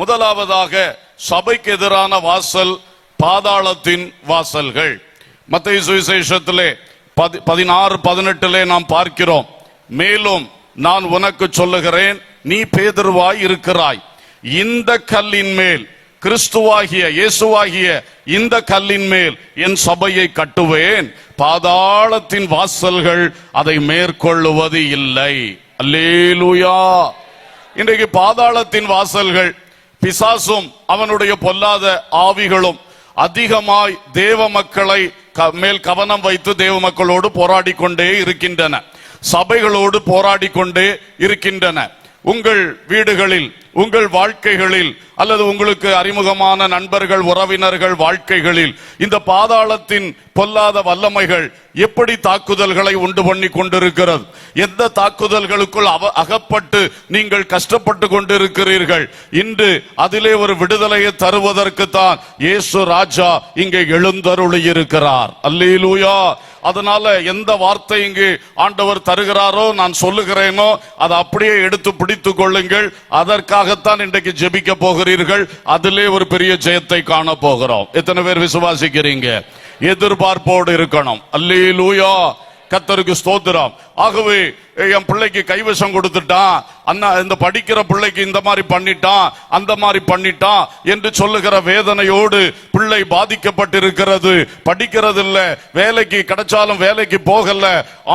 முதலாவதாக சபைக்கு எதிரான வாசல் பாதாளத்தின் வாசல்கள். மத்தேயு சுவிசேஷத்திலே 16:18 நாம் பார்க்கிறோம். மேலும் நான் உனக்கு சொல்லுகிறேன், நீ பேதுருவாய் இருக்கிறாய், இந்த கல்லின் மேல், கிறிஸ்துவாகிய இயேசுவாகிய இந்த கல்லின் மேல் என் சபையை கட்டுவேன், பாதாளத்தின் வாசல்கள் அதை மேற்கொள்ளுவது இல்லை. அல்லேலூயா. இன்றைக்கு பாதாளத்தின் வாசல்கள், பிசாசும் அவனுடைய பொல்லாத ஆவிகளும் அதிகமாய் தேவ மக்களை மேல் கவனம் வைத்து தேவ மக்களோடு போராடி கொண்டே இருக்கின்றன, சபைகளோடு போராடி கொண்டே இருக்கின்றன. உங்கள் வீடுகளில், உங்கள் வாழ்க்கைகளில், அல்லது உங்களுக்கு அறிமுகமான நண்பர்கள் உறவினர்கள் வாழ்க்கைகளில் இந்த பாதாளத்தின் பொல்லாத வல்லமைகள் எப்படி தாக்குதல்களை உண்டு பண்ணி கொண்டிருக்கிறது? எந்த தாக்குதல்களுக்குள் அகப்பட்டு நீங்கள் கஷ்டப்பட்டு கொண்டிருக்கிறீர்கள்? இன்று அதிலே ஒரு விடுதலையை தருவதற்கு தான் இயேசு ராஜா இங்கே எழுந்தருளி இருக்கிறார். அல்லேலூயா. அதனால எந்த வார்த்தை இங்கு ஆண்டவர் தருகிறாரோ, நான் சொல்லுகிறேனோ, அதை அப்படியே எடுத்து பிடித்துக் கொள்ளுங்கள். அதற்காகத்தான் இன்றைக்கு ஜெபிக்க போகிறீர்கள். அதிலே ஒரு பெரிய ஜெயத்தை காண போகிறோம். எத்தனை பேர் விசுவாசிக்கிறீங்க? எதிர்பார்ப்போடு இருக்கணும். அல்லேலூயா. கர்த்தருக்கு ஸ்தோத்திரம். ஆகவே என் பிள்ளைக்கு கைவசம் கொடுத்துட்டான், அண்ணா இந்த படிக்கிற பிள்ளைக்கு இந்த மாதிரி பண்ணிட்டான், அந்த மாதிரி பண்ணிட்டான் என்று சொல்லுகிற வேதனையோடு பிள்ளை பாதிக்கப்பட்டிருக்கிறது. படிக்கிறது இல்ல, வேலைக்கு கிடைச்சாலும் வேலைக்கு போகல,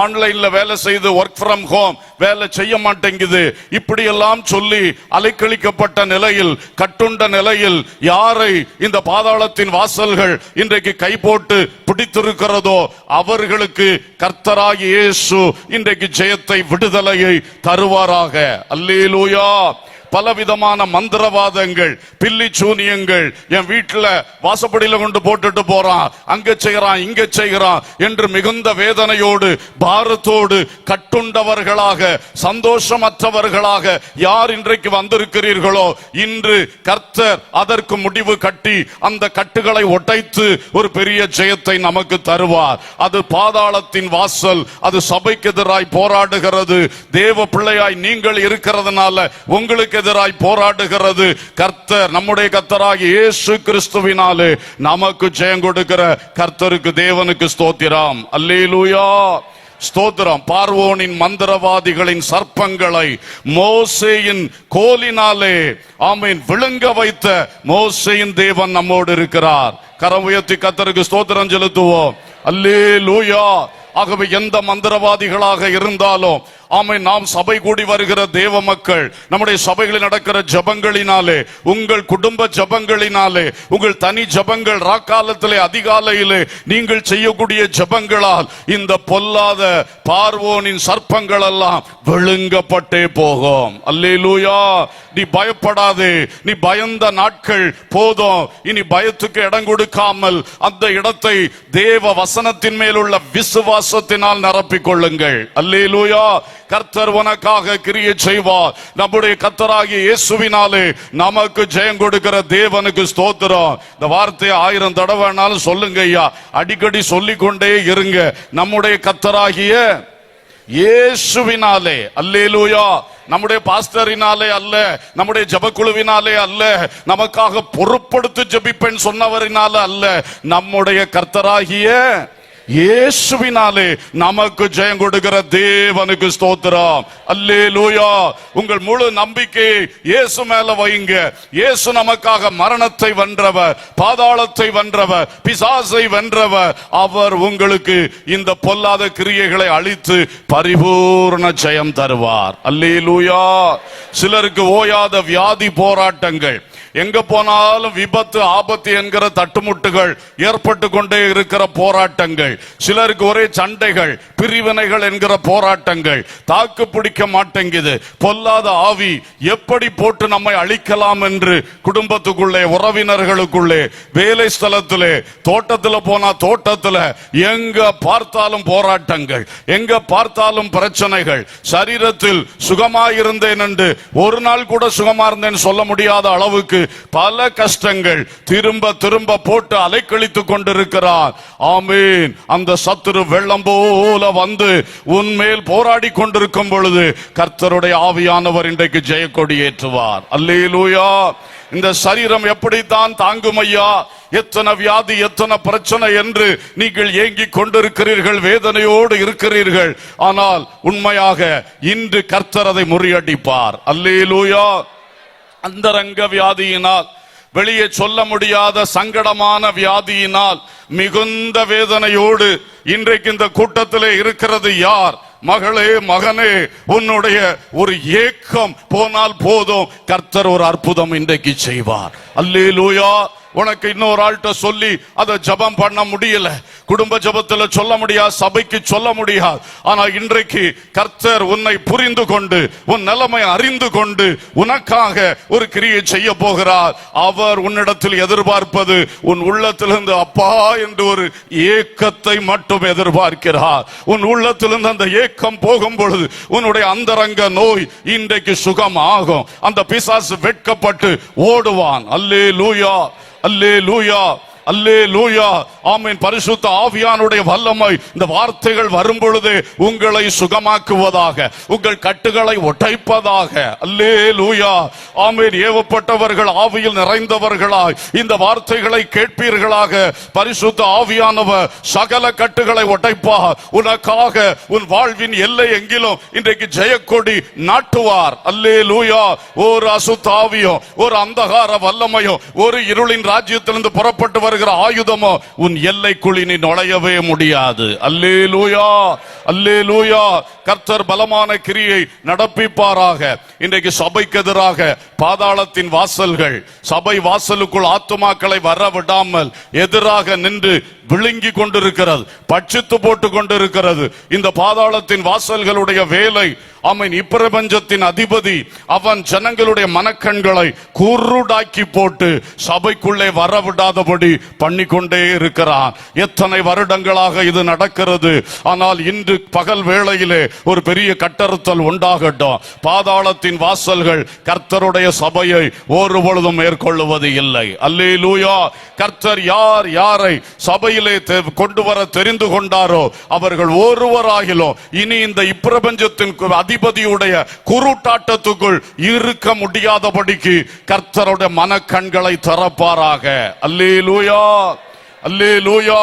ஆன்லைன்ல வேலை செய்து ஒர்க் ஃப்ரம் ஹோம் வேலை செய்ய மாட்டேங்குது, இப்படி எல்லாம் சொல்லி அலைக்கழிக்கப்பட்ட நிலையில், கட்டுண்ட நிலையில் யாரை இந்த பாதாளத்தின் வாசல்கள் இன்றைக்கு கை போட்டு பிடித்திருக்கிறதோ அவர்களுக்கு கர்த்தராகிய இயேசு இன்றைக்கு ஜெயத்தை, விடுதலையை தருவாராக. அல்லேலூயா. பலவிதமான மந்திரவாதங்கள், பில்லி சூனியங்கள், என் வீட்டுல வாசப்படியில கொண்டு போட்டுட்டு போறான், அங்க செய்யறான், இங்க செய்யறான் என்று மிகுந்த வேதனையோடு பாரத்தோடு கட்டுண்டவர்களாக, சந்தோஷமற்றவர்களாக யார் இன்றைக்கு வந்திருக்கிறீர்களோ, இன்று கர்த்தர் அதற்கு முடிவு கட்டி அந்த கட்டுகளை உடைத்து ஒரு பெரிய ஜெயத்தை நமக்கு தருவார். அது பாதாளத்தின் வாசல். அது சபைக்கு எதிராய் போராடுகிறது. தேவ பிள்ளையாய் நீங்கள் இருக்கிறதுனால உங்களுக்கு எதிராய் போராடுகிறது. கர்த்தர், நம்முடைய கர்த்தராகிய இயேசு கிறிஸ்துவினாலே நமக்கு ஜெயம் கொடுக்கிற கர்த்தருக்கு, தேவனுக்கு ஸ்தோத்திரம். அல்லேலூயா. ஸ்தோத்திரம். பார்வோனின் மந்திரவாதிகளின் சர்ப்பங்களை மோசேயின் கோலினாலே ஆமென் விழுங்க வைத்த மோசேயின் தேவன் நம்மோடு இருக்கிறார். கரம் உயர்த்தி கர்த்தருக்கு ஸ்தோத்திரம் செலுத்துவோம். அல்லேலூயா. ஆகவே எந்த மந்திரவாதிகளாக இருந்தாலும் ஆமென், நாம் சபை கூடி வருகிற தேவ மக்கள், நம்முடைய சபைகளில் நடக்கிற ஜபங்களினாலே, உங்கள் குடும்ப ஜபங்களினாலே, உங்கள் தனி ஜபங்கள், ராக்காலத்திலே அதிகாலையிலே நீங்கள் செய்யக்கூடிய ஜபங்களால் இந்த பொல்லாத பார்வோனின் சர்ப்பங்கள் எல்லாம் விழுங்கப்பட்டே போகும். அல்லேலூயா. நீ பயப்படாதே. நீ பயந்த நாட்கள் போதும். இனி பயத்துக்கு இடம் கொடுக்காமல் அந்த இடத்தை தேவ வசனத்தின் மேலுள்ள விசுவாசத்தினால் நிரப்பிக் கொள்ளுங்கள். அல்லேலூயா. கர்த்தர் உனக்காக கிரியை செய்வார். நம்முடைய கர்த்தராகிய இயேசுவினாலே நமக்கு ஜெயம் கொடுக்கிற தேவனுக்கு ஸ்தோத்திரம். இந்த வார்த்தையை 1000 தடவைனாலும் சொல்லுங்க ஐயா, அடிக்கடி சொல்லிக் கொண்டே இருங்க. நம்முடைய கர்த்தராகிய இயேசுவினாலே. அல்லேலூயா. நம்முடைய பாஸ்டரினாலே அல்ல, நம்முடைய ஜபக்குழுவினாலே அல்ல, நமக்காக பொறுப்படுத்தி ஜெபிப்பேன் சொன்னவரினால அல்ல, நம்முடைய கர்த்தராகிய இயேசுவினாலே நமக்கு ஜெயம் கொடுக்கிற தேவனுக்கு ஸ்தோத்திரம். அல்லேலூயா. உங்கள் முழு நம்பிக்கை இயேசு மேல வைங்க. இயேசு நமக்காக மரணத்தை வென்றவர், பாதாளத்தை வென்றவர், பிசாசை வென்றவர். அவர் உங்களுக்கு இந்த பொல்லாத கிரியைகளை அழித்து பரிபூர்ண ஜெயம் தருவார். அல்லேலூயா. சிலருக்கு ஓயாத வியாதி போராட்டங்கள், எங்க போனாலும் விபத்து, ஆபத்து என்கிற தட்டுமுட்டுகள் ஏற்பட்டு கொண்டே இருக்கிற போராட்டங்கள், சிலருக்கு ஒரே சண்டைகள், பிரிவினைகள் என்கிற போராட்டங்கள், தாக்கு பிடிக்க மாட்டேங்குது. பொல்லாத ஆவி எப்படி போட்டு நம்மை அழிக்கலாம் என்று குடும்பத்துக்குள்ளே, உறவினர்களுக்குள்ளே, வேலை ஸ்தலத்திலே, தோட்டத்தில் போனா தோட்டத்தில், எங்க பார்த்தாலும் போராட்டங்கள், எங்க பார்த்தாலும் பிரச்சனைகள். சரீரத்தில் சுகமாயிருந்தேன் என்று ஒரு நாள் கூட சுகமா இருந்தேன் சொல்ல முடியாத அளவுக்கு பல கஷ்டங்கள் திரும்ப திரும்ப போட்டு அலைக்கழித்துக் கொண்டிருக்கிறார். ஆமீன். அந்த சத்துரு வெள்ளம் போல வந்து உன்மேல் போராடி கொண்டிருக்கும் பொழுது கர்த்தருடைய ஆவியானவர் இன்றைக்கு ஜெயக்கொடி ஏற்றுவார். அல்லேலூயா. இந்த சரீரம் எப்படித்தான் தாங்கும் ஐயா, எத்தனை வியாதி எத்தனை பிரச்சனை என்று நீங்கள் ஏங்கிக் கொண்டிருக்கிறீர்கள், வேதனையோடு இருக்கிறீர்கள். ஆனால் உண்மையாக இன்று கர்த்தர் அதை முறியடிப்பார். அல்லேலூயா. அந்தரங்க வியாதியினால், வெளியே சொல்ல முடியாத சங்கடமான வியாதியினால் மிகுந்த வேதனையோடு இன்றைக்கு இந்த கூட்டத்திலே இருக்கிறது யார்? மகளே, மகனே, உன்னுடைய ஒரு ஏக்கம் போனால் போதும், கர்த்தர் ஒரு அற்புதம் இன்றைக்கு செய்வார். அல்லேலூயா. உனக்கு இன்னொரு ஆள்கிட்ட சொல்லி அதை ஜபம் பண்ண முடியல, குடும்ப ஜபத்துல சொல்ல முடியாது, சபைக்கு சொல்ல முடியாது. ஆனா இன்றைக்கு கர்த்தர் உன்னை புரிந்து கொண்டு, உன் நிலைமை அறிந்து கொண்டு உனக்காக ஒரு கிரியை செய்ய போகிறார். அவர் உன்னிடத்தில் எதிர்பார்ப்பது உன் உள்ளத்திலிருந்து அப்பா என்று ஒரு ஏக்கத்தை மட்டும் எதிர்பார்க்கிறார். உன் உள்ளத்திலிருந்து அந்த ஏக்கம் போகும் பொழுது உன்னுடைய அந்தரங்க நோய் இன்றைக்கு சுகமாகும். அந்த பிசாசு வெட்கப்பட்டு ஓடுவான். அல்லேலூயா, அல்லேலூயா, அல்லேலூயா. ஆமென். பரிசுத்த ஆவியானுடைய வல்லமை இந்த வார்த்தைகள் வரும் பொழுது உங்களை சுகமாக்குவதாக, உங்கள் கட்டுகளை உடைப்பதாக. அல்லேலூயா. ஆமென். ஏவப்பட்டவர்கள் ஆவியில் நிறைந்தவர்களாய் இந்த வார்த்தைகளை கேட்பீர்களாக. பரிசுத்த ஆவியானவர் சகல கட்டுகளை உடைப்பார். உனக்காக உன் வாழ்வின் எல்லை எங்கிலும் இன்றைக்கு ஜெயக்கொடி நாட்டுவார். அல்லேலூயா. ஒரு அசுத்தாவியோ, ஒரு அந்தகார வல்லமையோ, ஒரு இருளின் ராஜ்யத்திலிருந்து புறப்பட்டு வருகிற ஆயுதமோ உன் எல்லைக்குள் இனி நுழையவே முடியாது. அல்லேலூயா, அல்லேலூயா. கர்த்தர் பலமான கிரியை நடப்பிப்பாராக. இன்றைக்கு சபைக்கு எதிராக பாதாளத்தின் வாசல்கள் சபை வாசலுக்குள் ஆத்துமாக்களை வர விடாமல் எதிராக நின்று விழுங்கி கொண்டிருக்கிறது, பட்சித்து போட்டு கொண்டிருக்கிறது. இந்த பாதாளத்தின் வாசல்களுடைய வேலை, அவன் இப்பிரபஞ்சத்தின் அதிபதி, அவன் ஜனங்களுடைய மனக்கண்களை குருடாக்கி போட்டு சபைக்குள்ளே வரவிடாதபடி பண்ணிக்கொண்டே இருக்கிறான். எத்தனை வருடங்களாக இது நடக்கிறது. ஆனால் இன்று பகல் வேளையிலே ஒரு பெரிய கட்டறுத்தல் உண்டாகட்டும். பாதாளத்தின் வாசல்கள் கர்த்தருடைய சபையை ஒரு பொழுதும் மேற்கொள்ளுவது இல்லை. அல்லேலூயா. கர்த்தர் யார் யாரை சபையிலே கொண்டு வர தெரிந்து கொண்டாரோ அவர்கள் ஒருவராகிலும் இனி இந்த இப்பிரபஞ்சத்தின் அதிபதியுடைய குருட்டாட்டத்துக்குள் இருக்க முடியாதபடிக்கு கர்த்தருடைய மனக்கண்களை திறப்பாராக. அல்லேலூயா, அல்லேலூயா.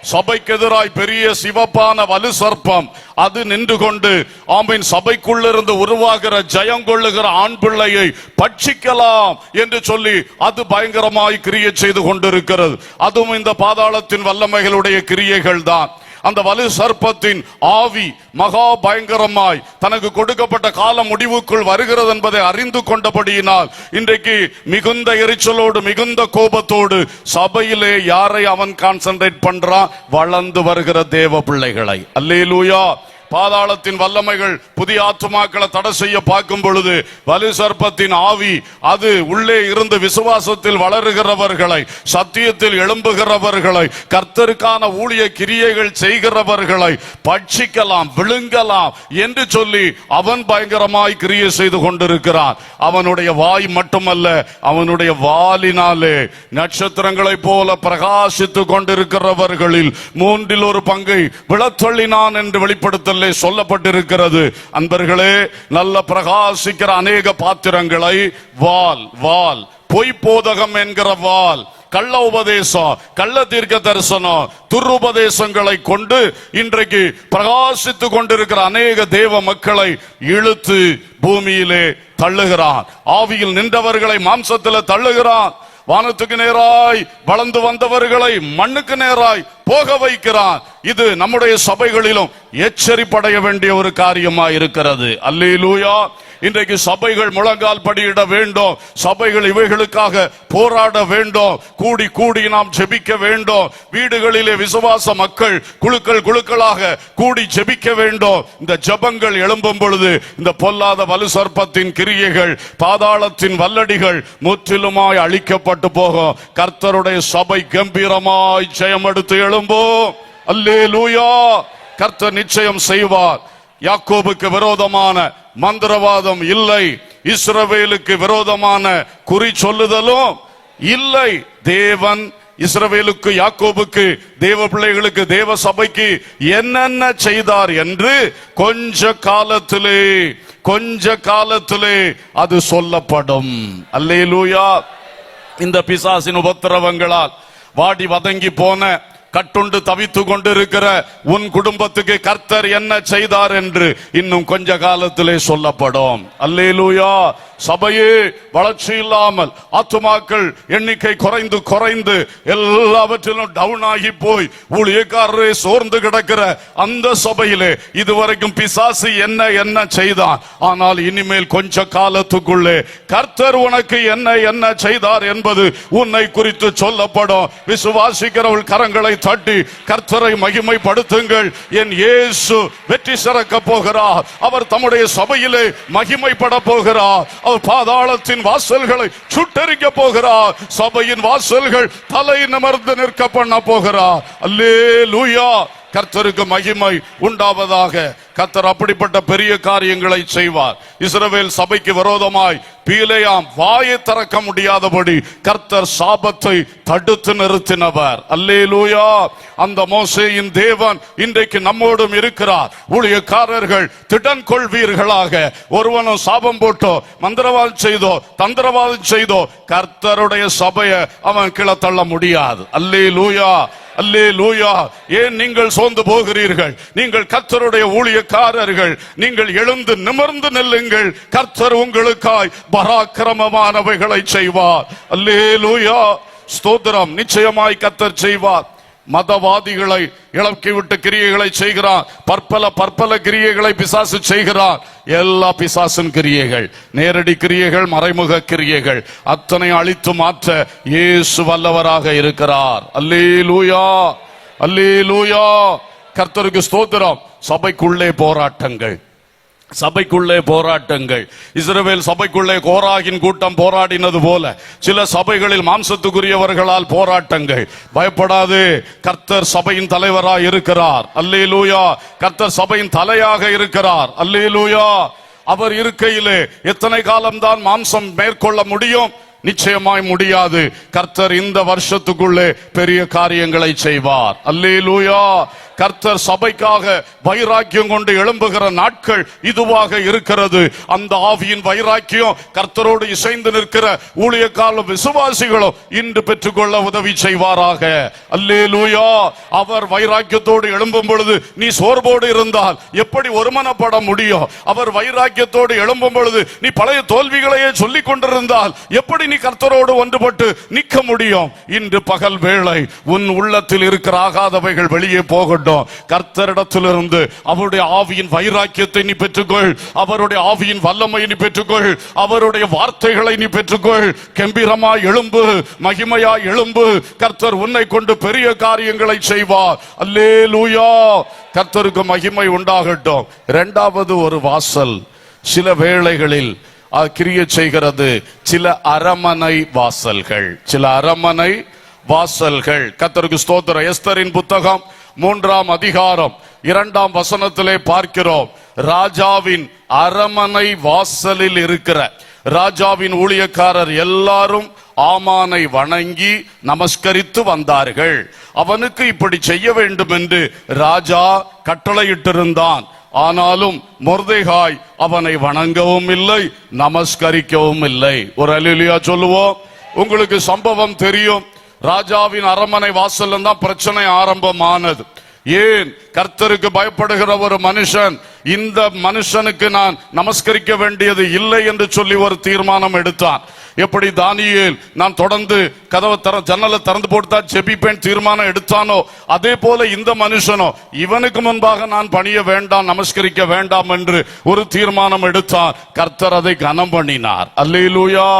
சபைக்கு எதிராய் பெரிய சிவப்பான வலு சர்ப்பம் அது நின்று கொண்டு ஆமீன் சபைக்குள்ளிருந்து உருவாகிற ஜெயங்கொள்ளுகிற ஆண் பிள்ளையை பட்சிக்கலாம் என்று சொல்லி அது பயங்கரமாய் கிரியை செய்து கொண்டிருக்கிறது. அதுவும் இந்த பாதாளத்தின் வல்லமைகளுடைய கிரியைகள் தான். அந்த வலு சர்ப்பத்தின் ஆவி மகா பயங்கரமாய் தனக்கு கொடுக்கப்பட்ட கால முடிவுக்குள் வருகிறது என்பதை அறிந்து கொண்டபடியினால் இன்றைக்கு மிகுந்த எரிச்சலோடு மிகுந்த கோபத்தோடு சபையிலே யாரை அவன் கான்சென்ட்ரேட் பண்றான்? வளர்ந்து வருகிற தேவ பிள்ளைகளை. அல்லேலூயா. பாதாளத்தின் வல்லமைகள் புதிய ஆத்துமாக்களை தடை செய்ய பார்க்கும் பொழுது வலு சர்ப்பத்தின் ஆவி அது உள்ளே இருந்து விசுவாசத்தில் வளருகிறவர்களை, சத்தியத்தில் எழும்புகிறவர்களை, கர்த்தருக்கான ஊழிய கிரியைகள் செய்கிறவர்களை பட்சிக்கலாம், விழுங்கலாம் என்று சொல்லி அவன் பயங்கரமாய் கிரியை செய்து கொண்டிருக்கிறான். அவனுடைய வாய் மட்டுமல்ல, அவனுடைய வாலினாலே நட்சத்திரங்களைப் போல பிரகாசித்து கொண்டிருக்கிறவர்களில் 1/3 பங்கை விழத்தள்ளினான் என்று வெளிப்படுத்த சொல்லப்பட்டிருக்கிறது. அன்பர்களே, நல்ல பிரகாசிக்கிற அநேக பாத்திரங்களை வால் பொய் போதகம் என்கிற வால், கள்ள உபதேசம், கள்ள தீர்க்க தரிசனம், துருபதேசங்களை கொண்டு இன்றைக்கு பிரகாசித்துக் கொண்டிருக்கிற அநேக தேவ மக்களை இழுத்து பூமியிலே தள்ளுகிறான். ஆவியில் நின்றவர்களை மாம்சத்தில் தள்ளுகிறான். வானத்துக்கு நேராய் வளர்ந்து வந்தவர்களை மண்ணுக்கு நேராய் போக வைக்கிறான். இது நம்முடைய சபைகளிலும் எச்சரிப்படைய வேண்டிய ஒரு காரியமா இருக்கிறது. அல்லேலூயா. இன்றைக்கு சபைகள் முழங்கால் படியிட வேண்டும். சபைகள் இவைகளுக்காக போராட வேண்டும். கூடி கூடி நாம் ஜெபிக்க வேண்டும். வீடுகளிலே விசுவாச மக்கள் குழுக்களாக கூடி ஜெபிக்க வேண்டும். இந்த ஜெபங்கள் எழும்பும் பொழுது இந்த பொல்லாத வலு சர்ப்பத்தின் கிரியைகள், பாதாளத்தின் வல்லடிகள் முற்றிலுமாய் அழிக்கப்பட்டு போகும். கர்த்தருடைய சபை கம்பீரமாய் ஜெயம் எடுத்து எழும்பும். அல்லேலூயா. கர்த்தர் நிச்சயம் செய்வார். யாக்கோபுக்கு விரோதமான மந்திரவாதம் இல்லை, இஸ்ரவேலுக்கு விரோதமான குறி சொல்லுதலும் இல்லை. தேவன் இஸ்ரவேலுக்கு, யாக்கோபுக்கு, தேவ பிள்ளைகளுக்கு, தேவ சபைக்கு என்னென்ன செய்தார் என்று கொஞ்ச காலத்திலே அது சொல்லப்படும். அல்லேலூயா. இந்த பிசாசின் உபத்திரவங்களால் வாடி வதங்கி போன கட்டுண்டு தவித்து கொண்டிருக்கிற உன் குடும்பத்துக்கு கர்த்தர் என்ன செய்தார் என்று இன்னும் கொஞ்ச காலத்திலே சொல்லப்படும். அல்லேலூயா. சபையே வளர்ச்சி இல்லாமல் ஆத்துமாக்கள் எண்ணிக்கை குறைந்து குறைந்து எல்லாவற்றிலும் டவுன் ஆகி போய் ஊழியக்காரரே சோர்ந்து கிடக்கிற அந்த சபையிலே இதுவரைக்கும் பிசாசு என்ன செய்தான், ஆனால் இனிமேல் கொஞ்ச காலத்துக்குள்ளே கர்த்தர் உனக்கு என்ன செய்தார் என்பது உன்னை குறித்து சொல்லப்படும். விசுவாசிக்கிறவள் கரங்களை தட்டி கர்த்தரை மகிமைப்படுத்துங்கள். என் இயேசு வெற்றி சிறக்க போகிறார். அவர் தம்முடைய சபையிலே மகிமைப்பட போகிறார். அவர் பாதாளத்தின் வாசல்களை சுட்டெரிக்க போகிறார். சபையின் வாசல்கள் தலை நிமிர்ந்து நிற்க பண்ண போகிறார். அல்லேலூயா. கர்த்தருக்கு மகிமை உண்டாவதாக. கர்த்தர் அப்படிப்பட்ட பெரிய காரியங்களை செய்வார். இஸ்ரவேல் சபைக்கு விரோதமாய் பீலேயாம் வாயை திறக்க முடியாதபடி கர்த்தர் சாபத்தை தடுத்து நிறுத்தினவர். அல்லேலூயா. அந்த மோசேயின் தேவன் இன்றைக்கு நம்மோடும் இருக்கிறார். ஊழியக்காரர்கள் திடன் கொள்வீர்களாக. ஒருவனும் சாபம் போட்டோ மந்திரவாதம் செய்தோ தந்திரவாதம் செய்தோ கர்த்தருடைய சபையை அவன் கீழே தள்ள முடியாது. அல்லேலூயா. அல்லேலூயா. ஏன் நீங்கள் சோர்ந்து போகிறீர்கள்? நீங்கள் கர்த்தருடைய ஊழியக்காரர்கள். நீங்கள் எழுந்து நிமிர்ந்து நில்லுங்கள். கர்த்தர் உங்களுக்காய் பராக்கிரமமானவைகளை செய்வார். அல்லேலூயா. ஸ்தோத்திரம். நிச்சயமாய் கர்த்தர் செய்வார். மதவாதிகளை இழக்கிவிட்டு கிரியைகளை செய்கிறார். பற்பல கிரியைகளை பிசாசு செய்கிறார். எல்லா பிசாசின் கிரியைகள், நேரடி கிரியைகள், மறைமுக கிரியைகள் அத்தனை அழித்து மாற்ற இயேசு வல்லவராக இருக்கிறார். அல்லேலூயா. அல்லேலூயா. கர்த்தருக்கு ஸ்தோத்திரம். சபைக்குள்ளே போராட்டங்கள், சபைக்குள்ளே போராட்டங்கள். இஸ்ரவேல் சபைக்குள்ளே கோராகின் கூட்டம் போராடினது போல சில சபைகளில் மாம்சத்துக்குரியவர்களால் போராட்டங்கள். பயப்படாது. கர்த்தர் சபையின் தலைவராக இருக்கிறார். அல்லேலூயா. கர்த்தர் சபையின் தலையாக இருக்கிறார். அல்லேலூயா. அவர் இருக்கையிலே எத்தனை காலம்தான் மாம்சம் மேற்கொள்ள முடியும்? நிச்சயமாய் முடியாது. கர்த்தர் இந்த வருஷத்துக்குள்ளே பெரிய காரியங்களை செய்வார். அல்லேலூயா. கர்த்தர் சபைக்காக வைராக்கியம் கொண்டு எழும்புகிற நாட்கள் இதுவாக இருக்கிறது. அந்த ஆவியின் வைராக்கியம் கர்த்தரோடு இசைந்து நிற்கிற ஊழியக்கால விசுவாசிகளும் இன்று பெற்றுக்கொள்ள உதவி செய்வாராக. அல்லேலூயா. அவர் வைராக்கியத்தோடு எழும்பும் பொழுது நீ சோர்வோடு இருந்தால் எப்படி ஒருமனப்பட முடியும்? அவர் வைராக்கியத்தோடு எழும்பும் பொழுது நீ பழைய தோல்விகளையே சொல்லிக் கொண்டிருந்தால் எப்படி நீ கர்த்தரோடு ஒன்றுபட்டு நிற்க முடியும்? இன்று பகல் வேளை உன் உள்ளத்தில் இருக்கிற ஆகாதவைகள் வெளியே போகட்டும். கர்த்தரிடத்திலிருந்து அவருடைய ஆவியின் வைராக்கியத்தை நீ பெற்றுக்கொள். அவருடைய ஆவியின் வல்லமையை நீ பெற்றுக்கொள். அவருடைய வார்த்தைகளை நீ பெற்றுக்கொள். கம்பீரமாய் எழும்பு, மகிமையாய் எழும்பு. கர்த்தர் உன்னை கொண்டு பெரிய காரியங்களை செய்வார். அல்லேலூயா. கர்த்தருக்கு மகிமை உண்டாகட்டும். இரண்டாவது ஒரு வாசல் சில வேளைகளில் கிரியை செய்கிறது. சில அரமனை வாசல்கள், சில அரமனை வாசல்கள். கர்த்தருக்கு ஸ்தோத்திரம். எஸ்தரின் புத்தகம் 3ஆம் அதிகாரம் 2ஆம் வசனத்திலே பார்க்கிறோம். ராஜாவின் அரமனை வாசலில் இருக்கிற ராஜாவின் ஊழியக்காரர் எல்லாரும் ஆமானை வணங்கி நமஸ்கரித்து வந்தார்கள். அவனுக்கு இப்படி செய்ய வேண்டும் என்று ராஜா கட்டளையிட்டிருந்தான். ஆனாலும் மொர்தெகாய் அவனை வணங்கவும் இல்லை, நமஸ்கரிக்கவும் இல்லை. ஒரு அல்லேலூயா சொல்லுவோம். உங்களுக்கு சம்பவம் தெரியும். ராஜாவின் அரமனை வாசல்ல தான் பிரச்சனை ஆரம்பமானது. ஏன்? கர்த்தருக்கு பயப்படுகிற ஒரு மனுஷன் இந்த மனுஷனுக்கு நான் நமஸ்கரிக்க வேண்டியது இல்லை என்று சொல்லி ஒரு தீர்மானம் எடுத்தான். எப்படி தானியேல் நான் தொடர்ந்து கதவை ஜன்னலை திறந்து போட்டு ஜெபிப்பேன் தீர்மானம் எடுத்தானோ, அதே போல இந்த மனுஷனோ இவனுக்கு முன்பாக நான் பணிய வேண்டாம், நமஸ்கரிக்க வேண்டாம் என்று ஒரு தீர்மானம் எடுத்தான். கர்த்தர் அதை கனம் பண்ணினார். அல்லேலூயா.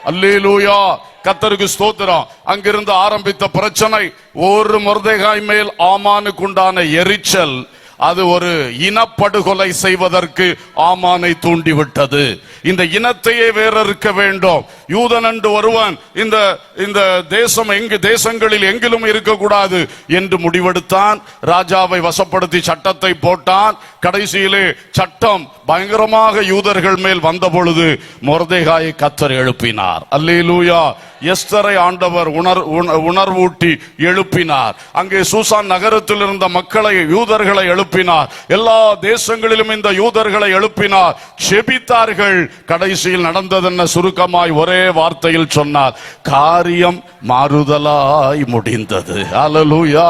அல்லேலூயா. கர்த்தருக்கு ஸ்தோத்திரம். அங்கிருந்து ஆரம்பித்த பிரச்சனை ஒரு மொர்தெகாய் மேல் ஆமானுக்கு உண்டான எரிச்சல், அது ஒரு இனப்படுகொலை செய்வதற்கு ஆமானை தூண்டிவிட்டது. இந்த இனத்தையே வேறறுக்க வேண்டும். யூதன் என்று ஒருவன் இந்த தேசம் தேசங்களில் எங்கிலும் இருக்கக்கூடாது என்று முடிவெடுத்தான். ராஜாவை வசப்படுத்தி சட்டத்தை போட்டான். கடைசியிலே சட்டம் பயங்கரமாக யூதர்கள் மேல் வந்த பொழுது மொர்தெகாயை கர்த்தர் எழுப்பினார். அல்லேலூயா. எஸ்தரை ஆண்டவர் உணர்வூட்டி எழுப்பினார். அங்கே சூசான் நகரத்தில் இருந்த மக்களை, யூதர்களை எழுப்பினார். எல்லா தேசங்களிலும் இந்த யூதர்களை எழுப்பினார். செபித்தார்கள். கடைசியில் நடந்தது என்ன? சுருக்கமாய் ஒரே வார்த்தையில் சொன்னார், காரியம் மாறுதலாய் முடிந்தது. அல்லேலூயா.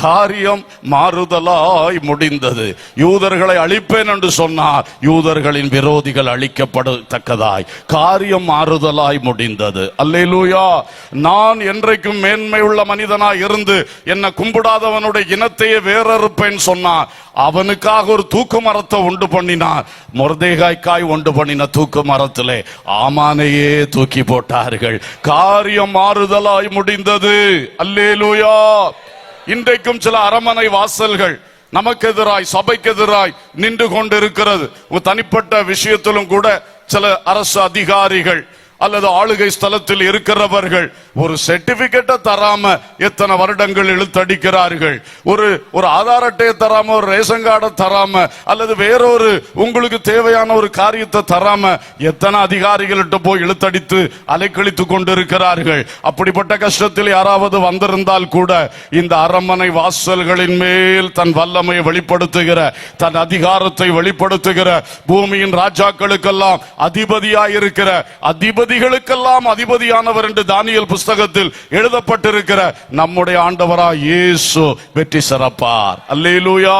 காரியம் மாறுதலாய் முடிந்தது. யூதர்களை அழிப்பேன் என்று சொன்னார், யூதர்களின் விரோதிகள் அழிக்கப்படத்தக்கதாய் காரியம் மாறுதலாய் முடிந்தது. அல்லேலூயா. நான் என்றைக்கும் மேன்மை உள்ள மனிதனாய் இருந்து என்னை கும்பிடாதவனுடைய இனத்தையே வேறறுப்பேன் சொன்னார். அவனுக்காக ஒரு தூக்கு மரத்தை உண்டு பண்ணினார். மொர்தெகாய்க்காய் உண்டு பண்ணின தூக்கு மரத்திலே ஆமானையே தூக்கி போட்டார்கள். காரியம் மாறுதலாய் முடிந்தது. அல்லேலூயா. இன்றைக்கும் சில அரமனை வாசல்கள் நமக்கு எதிராய், சபைக்கு எதிராய் நின்று கொண்டிருக்கிறது. தனிப்பட்ட விஷயத்திலும் கூட சில அரசு அதிகாரிகள் அல்லது ஆளுகை ஸ்தலத்தில் இருக்கிறவர்கள் ஒரு சர்டிபிகேட்டை தராம எத்தனை வருடங்கள் இழுத்தடிக்கிறார்கள். ஒரு ஆதார் அட்டையை தராம, ஒரு ரேஷன் கார்டை தராம, அல்லது வேறொரு உங்களுக்கு தேவையான ஒரு காரியத்தை தராம எத்தனை அதிகாரிகள்கிட்ட போய் இழுத்தடித்து அலைக்கழித்து கொண்டிருக்கிறார்கள். அப்படிப்பட்ட கஷ்டத்தில் யாராவது வந்திருந்தால் கூட இந்த அரண்மனை வாசல்களின் மேல் தன் வல்லமையை வெளிப்படுத்துகிற, தன் அதிகாரத்தை வெளிப்படுத்துகிற, பூமியின் ராஜாக்களுக்கெல்லாம் அதிபதியாயிருக்கிற, அதிபதிகளுக்கெல்லாம் அதிபதியானவர் என்று தானியேல் புஸ்தகத்தில் எழுதப்பட்டிருக்கிற நம்முடைய ஆண்டவராய் இயேசு வெற்றி சிறப்பார். அல்லேலூயா.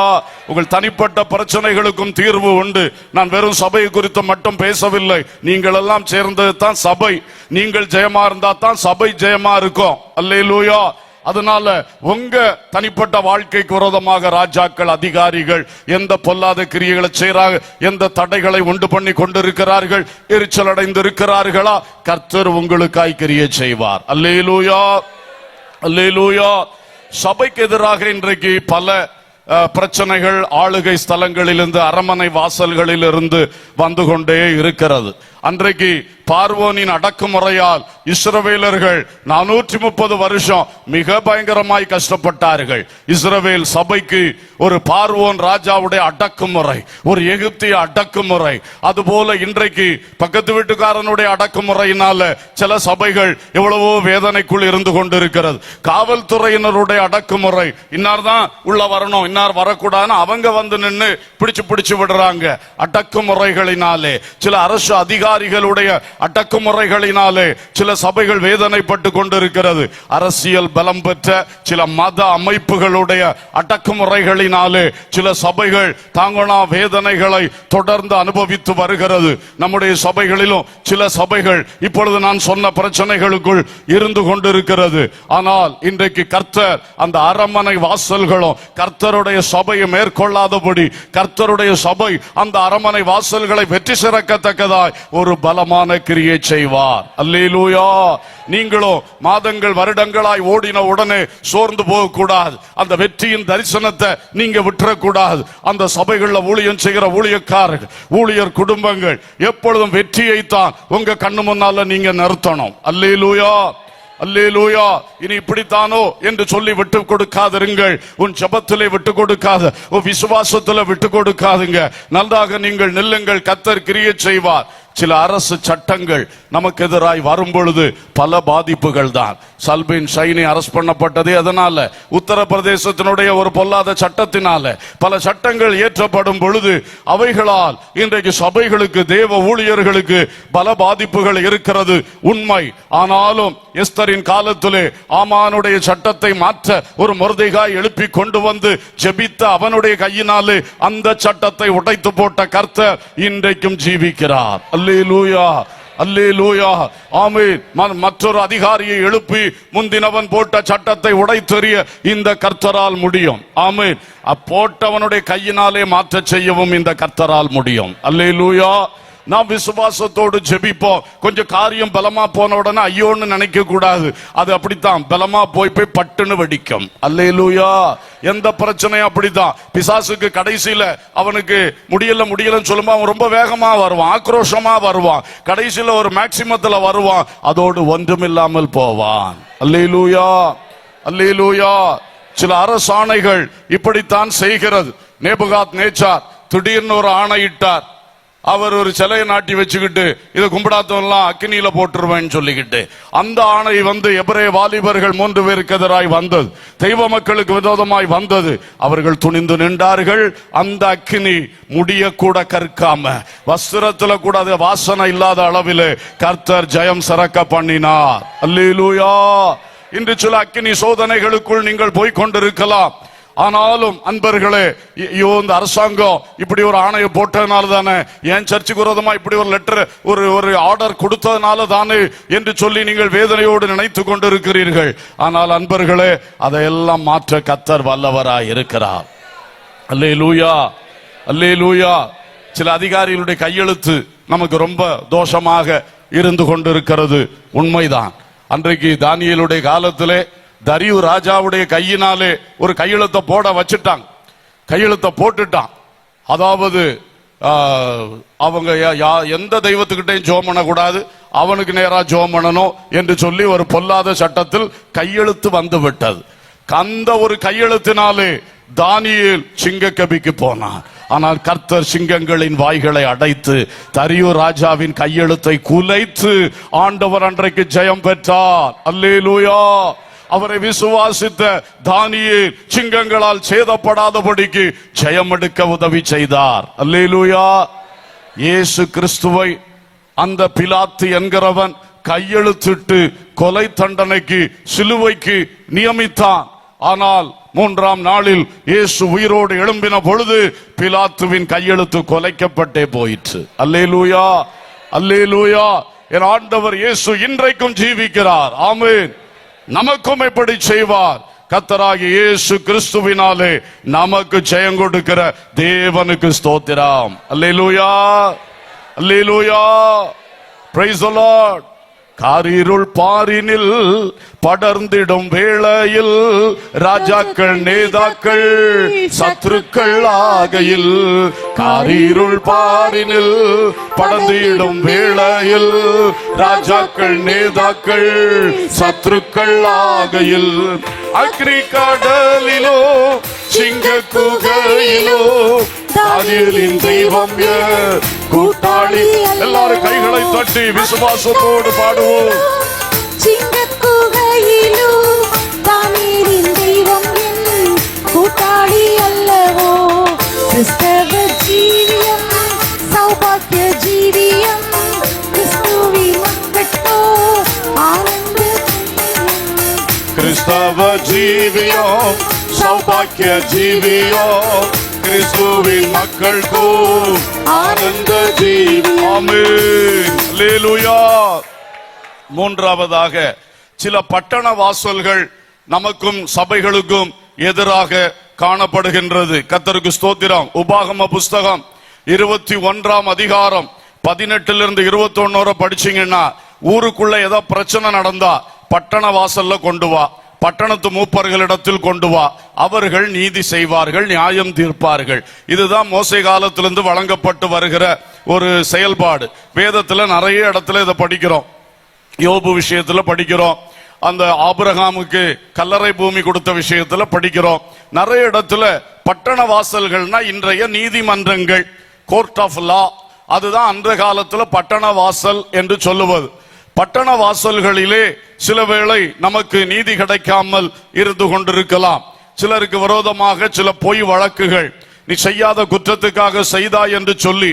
உங்கள் தனிப்பட்ட பிரச்சனைகளுக்கும் தீர்வு உண்டு. நான் வெறும் சபையை குறித்து மட்டும் பேசவில்லை. நீங்கள் எல்லாம் சேர்ந்தது தான் சபை. நீங்கள் ஜெயமா இருந்தா தான் சபை ஜெயமா இருக்கும். அல்லேலூயா. அதனால உங்க தனிப்பட்ட வாழ்க்கைக்கு விரோதமாக ராஜாக்கள், அதிகாரிகள் எந்த பொல்லாத கிரியைகளை செய்றாங்க, எந்த தடைகளை உண்டு பண்ணி கொண்டிருக்கிறார்கள், எரிச்சல் அடைந்து இருக்கிறார்களா, கர்த்தர் உங்களுக்காய் கிரியை செய்வார். அல்லேலூயா. அல்லேலூயா. சபைக்கு எதிராக இன்றைக்கு பல பிரச்சனைகள் ஆளுகை ஸ்தலங்களிலிருந்து, அரண்மனை வாசல்களில் இருந்து வந்து கொண்டே இருக்கிறது. அன்றைக்கு பார்வோனின் அடக்குமுறையால் இஸ்ரவேலர்கள் 430 வருஷம் மிக பயங்கரமாய் கஷ்டப்பட்டார்கள். இஸ்ரவேல் சபைக்கு ஒரு பார்வோன் ராஜாவுடைய அடக்குமுறை, ஒரு எகிப்திய அடக்குமுறை, அதுபோல இன்றைக்கு பக்கத்து வீட்டுக்காரனுடைய அடக்குமுறையினால சில சபைகள் எவ்வளவோ வேதனைக்குள் இருந்து கொண்டிருக்கிறது. காவல்துறையினருடைய அடக்குமுறை, இன்னார் தான் உள்ள வரணும், இன்னார் வரக்கூடாதுன்னு அவங்க வந்து நின்று பிடிச்சு விடுறாங்க. அடக்குமுறைகளினாலே, சில அரசு அதிகாரிகளுடைய அடக்குமுறைகளினாலே சில சபைகள் வேதனைப்பட்டு கொண்டிருக்கிறது. அரசியல் பலம் பெற்ற சில மத அமைப்புகளுடைய அடக்குமுறைகளினாலே சில சபைகள் தாங்கனா வேதனைகளை தொடர்ந்து அனுபவித்து வருகிறது. நம்முடைய சபைகளிலும் சில சபைகள் இப்பொழுது நான் சொன்ன பிரச்சனைகளுக்குள் இருந்து கொண்டிருக்கிறது. ஆனால் இன்றைக்கு கர்த்தர் அந்த அரண்மனை வாசல்களும் கர்த்தருடைய சபையை மேற்கொள்ளாதபடி, கர்த்தருடைய சபை அந்த அரண்மனை வாசல்களை வெற்றி சிறக்கத்தக்கதாய் ஒரு பலமான கிரியை செய்வார். அல்லேலூயா. நீங்களோ மாதங்கள் வருடங்களாய் ஓடின உடனே சோர்ந்து போக கூடாது. அந்த வெற்றியின் தரிசனத்தை நீங்க விட்டுறக்கூடாது. அந்த சபைகளில் ஊழியம் செய்கிற ஊழியக்காரர்கள், ஊழியர் குடும்பங்கள் எப்பொழுதும் வெற்றியை தான் உங்க கண்ணு முன்னால நீங்க நிறுத்தணும். அல்லேலூயா. அல்லேலூயா. இனி இப்படித்தானோ என்று சொல்லி விட்டு கொடுக்காதிருங்கள். உன் ஜெபத்திலே விட்டு கொடுக்காத, உன் விசுவாசத்திலே விட்டு கொடுக்காதுங்க. நன்றாக நீங்கள் நில்லுங்கள். கர்த்தர் கிரியை செய்வார். சில அரசு சட்டங்கள் நமக்கு எதிராய் வரும் பொழுது பல பாதிப்புகள் தான். சல்பீன் ஷைனி அரஸ்ட் பண்ணப்பட்டதே அதனால, உத்தரப்பிரதேசத்தினுடைய ஒரு பொல்லாத சட்டத்தினால. பல சட்டங்கள் இயற்றப்படும் பொழுது அவைகளால் இன்றைக்கு சபைகளுக்கு, தேவ ஊழியர்களுக்கு பல பாதிப்புகள் இருக்கிறது, உண்மை. ஆனாலும் எஸ்தரின் காலத்திலே ஆமானுடைய சட்டத்தை மாற்ற ஒரு மொர்தெகாய் எழுப்பி கொண்டு வந்து ஜெபித்த அவனுடைய கையினாலே அந்த சட்டத்தை உடைத்து போட்ட கர்த்தர் இன்றைக்கும் ஜீவிக்கிறார். அல்லேலூயா. அல்லேலூயா. ஆமென். மற்றொரு அதிகாரியை எழுப்பி முந்தினவன் போட்ட சட்டத்தை உடைத்தெறிய இந்த கர்த்தரால் முடியும். ஆமென். போட்டவனுடைய கையினாலே மாற்ற செய்யவும் இந்த கர்த்தரால் முடியும். அல்லேலூயா. நாம் விசுவாசத்தோடு ஜெபிப்போம். கொஞ்சம் காரியம் பலமா போன உடனே ஐயோன்னு நினைக்க கூடாது. அது அப்படித்தான், பலமா போய் பட்டுன்னு வெடிக்கும். அல்லேலூயா. எந்த பிரச்சனையும் அப்படித்தான். பிசாசுக்கு கடைசியில அவனுக்கு முடியலன்னு சொல்லும்போது அவன் ரொம்ப வேகமா வருவான், ஆக்ரோஷமா வருவான், கடைசியில ஒரு மேக்சிமத்துல வருவான், அதோடு ஒன்றுமில்லாமல் போவான். அல்லேலூயா. அல்லேலூயா. சில அரசாணைகள் இப்படித்தான் செய்கிறது. நேபுகாத் நேச்சார் திடீர்னு ஒரு ஆணையிட்டார். அவர் ஒரு சிலையை நாட்டி வச்சுக்கிட்டு இதை கும்பிடாதவெல்லாம் அக்கினியில போட்டுருவேன்னு சொல்லிக்கிட்டு அந்த ஆணை எபிரேய வாலிபர்கள் 3 பேருக்கு எதிராய் வந்தது, தெய்வ மக்களுக்கு விரோதமாய் வந்தது. அவர்கள் துணிந்து நின்றார்கள். அந்த அக்கினி முடிய கூட கற்காம, வஸ்திரத்துல கூட அது வாசனை இல்லாத அளவில் கர்த்தர் ஜெயம் சிறக்க பண்ணினார். அல்லேலூயா. இன்று சில அக்கினி சோதனைகளுக்குள் நீங்கள் போய்கொண்டிருக்கலாம். ஆனாலும் அன்பர்களே, ஐயோ இந்த அரசாங்கம் இப்படி ஒரு ஆணையை போட்டதுனால தானே, என் சர்ச்சுக்கு விரோதமா இப்படி ஒரு லெட்டர் ஒரு ஆர்டர் கொடுத்ததுனால தானே என்று சொல்லி நீங்கள் வேதனையோடு நினைத்து கொண்டிருக்கிறீர்கள். ஆனால் அன்பர்களே, அதையெல்லாம் மாற்ற கர்த்தர் வல்லவராய் இருக்கிறார். அல்லேலூயா, அல்லேலூயா. சில அதிகாரிகளுடைய கையெழுத்து நமக்கு ரொம்ப தோஷமாக இருந்து கொண்டிருக்கிறது, உண்மைதான். அன்றைக்கு தானியேலுடைய காலத்திலே தரியு ராஜாவுடைய கையினாலே ஒரு கையெழுத்தை போட வச்சுட்டாங்க. கையெழுத்தை போட்டுட்டான். அதாவது அவங்க எந்த தெய்வத்துக்கிட்டையும் ஜெபம் பண்ணக்கூடாது, அவனுக்கு நேரா ஜெபம் பண்ணணும் என்று சொல்லி ஒரு பொல்லாத சட்டத்தில் கையெழுத்து வந்து விட்டது. அந்த ஒரு கையெழுத்தினாலே தானியேல் சிங்கக்கபிக்கு போனான். ஆனால் கர்த்தர் சிங்கங்களின் வாய்களை அடைத்து தரியு ராஜாவின் கையெழுத்தை குலைத்து ஆண்டவர் அன்றைக்கு ஜெயம் பெற்றார். அல்லேலூயா. அவரை விசுவாசித்த தானியேல் சிங்கங்களால் சேதப்படாதபடிக்கு ஜெயம் எடுக்க உதவி செய்தார். அல்லேலூயா. இயேசு கிறிஸ்துவை அந்த பிலாத்து என்கிறவன் கையெழுத்திட்டு கொலை தண்டனைக்கு சிலுவைக்கு நியமித்தான். ஆனால் 3ஆம் நாளில் இயேசு உயிரோடு எழும்பின பொழுது பிலாத்துவின் கையெழுத்து கொலைக்கப்பட்டே போயிற்று. அல்லேலூயா, அல்லேலூயா. என் ஆண்டவர் இயேசு இன்றைக்கும் ஜீவிக்கிறார். ஆமென். நமக்கும் எப்படி செய்வார்? கர்த்தராகிய இயேசு கிறிஸ்துவினாலே நமக்கு ஜெயம் கொடுக்கிற தேவனுக்கு ஸ்தோத்திரம். அல்லேலூயா, அல்லேலூயா. Praise the Lord. காரிருள் பாரினில் படர்ந்திடும் வேளையில் ராஜாக்கள் நேதாக்கள் சத்துருக்கள் ஆகையில், காரிருள் பாரினில் படர்ந்திடும் வேளையில் ராஜாக்கள் நேதாக்கள் சத்துருக்கள் ஆகையில், அக்னி கடலிலோ சிங்க குகையிலோ தானியேலின் தெய்வம் கூட்டாளி. எல்லாரும் கைகளை தட்டி விசுவாசத்தோடு பாடுவோம். சிங்கக்குகையிலோ தானியேலின் தெய்வம் கூட்டாளி அல்லவோ, கிறிஸ்தவ ஜீவியம் சௌபாக்கிய ஜீவியம், கிறிஸ்துவின் மக்கட்டோ ஆனந்த கிறிஸ்தவ ஜீவியம் சௌபாக்கிய ஜீவியம், கிறிஸ்துவின் மக்கள் ஆனந்த ஜீவியம். ஆமென். அல்லேலூயா. மூன்றாவதாக, சில பட்டண வாசல்கள் நமக்கும் சபைகளுக்கும் எதிராக காணப்படுகின்றது. கர்த்தருக்கு ஸ்தோத்திரம். உபாகம புஸ்தகம் 21ஆம் அதிகாரம் 18 to 21 படிச்சீங்கன்னா, ஊருக்குள்ள ஏதோ பிரச்சனை நடந்தா பட்டண வாசல்ல கொண்டு வா, பட்டணத்து மூப்பர்களிடத்தில் கொண்டு வா, அவர்கள் நீதி செய்வார்கள், நியாயம் தீர்ப்பார்கள். இதுதான் மோசே காலத்திலிருந்து வழங்கப்பட்டு வருகிற ஒரு செயல்பாடு. வேதத்துல நிறைய இடத்துல இதை படிக்கிறோம். யோபு விஷயத்துல படிக்கிறோம், அந்த ஆபிரகாமுக்கு கல்லறை பூமி கொடுத்த விஷயத்துல படிக்கிறோம். நிறைய இடத்துல பட்டண வாசல்கள்னா இன்றைய நீதிமன்றங்கள், கோர்ட் ஆஃப் லா, அதுதான் அந்த காலத்துல பட்டண வாசல் என்று சொல்லுவது. பட்டண வாசல்களிலே சில வேளை நமக்கு நீதி கிடைக்காமல் இருந்து கொண்டிருக்கலாம். சிலருக்கு விரோதமாக சில பொய் வழக்குகள், நீ செய்யாத குற்றத்துக்காக செய்தாய் என்று சொல்லி,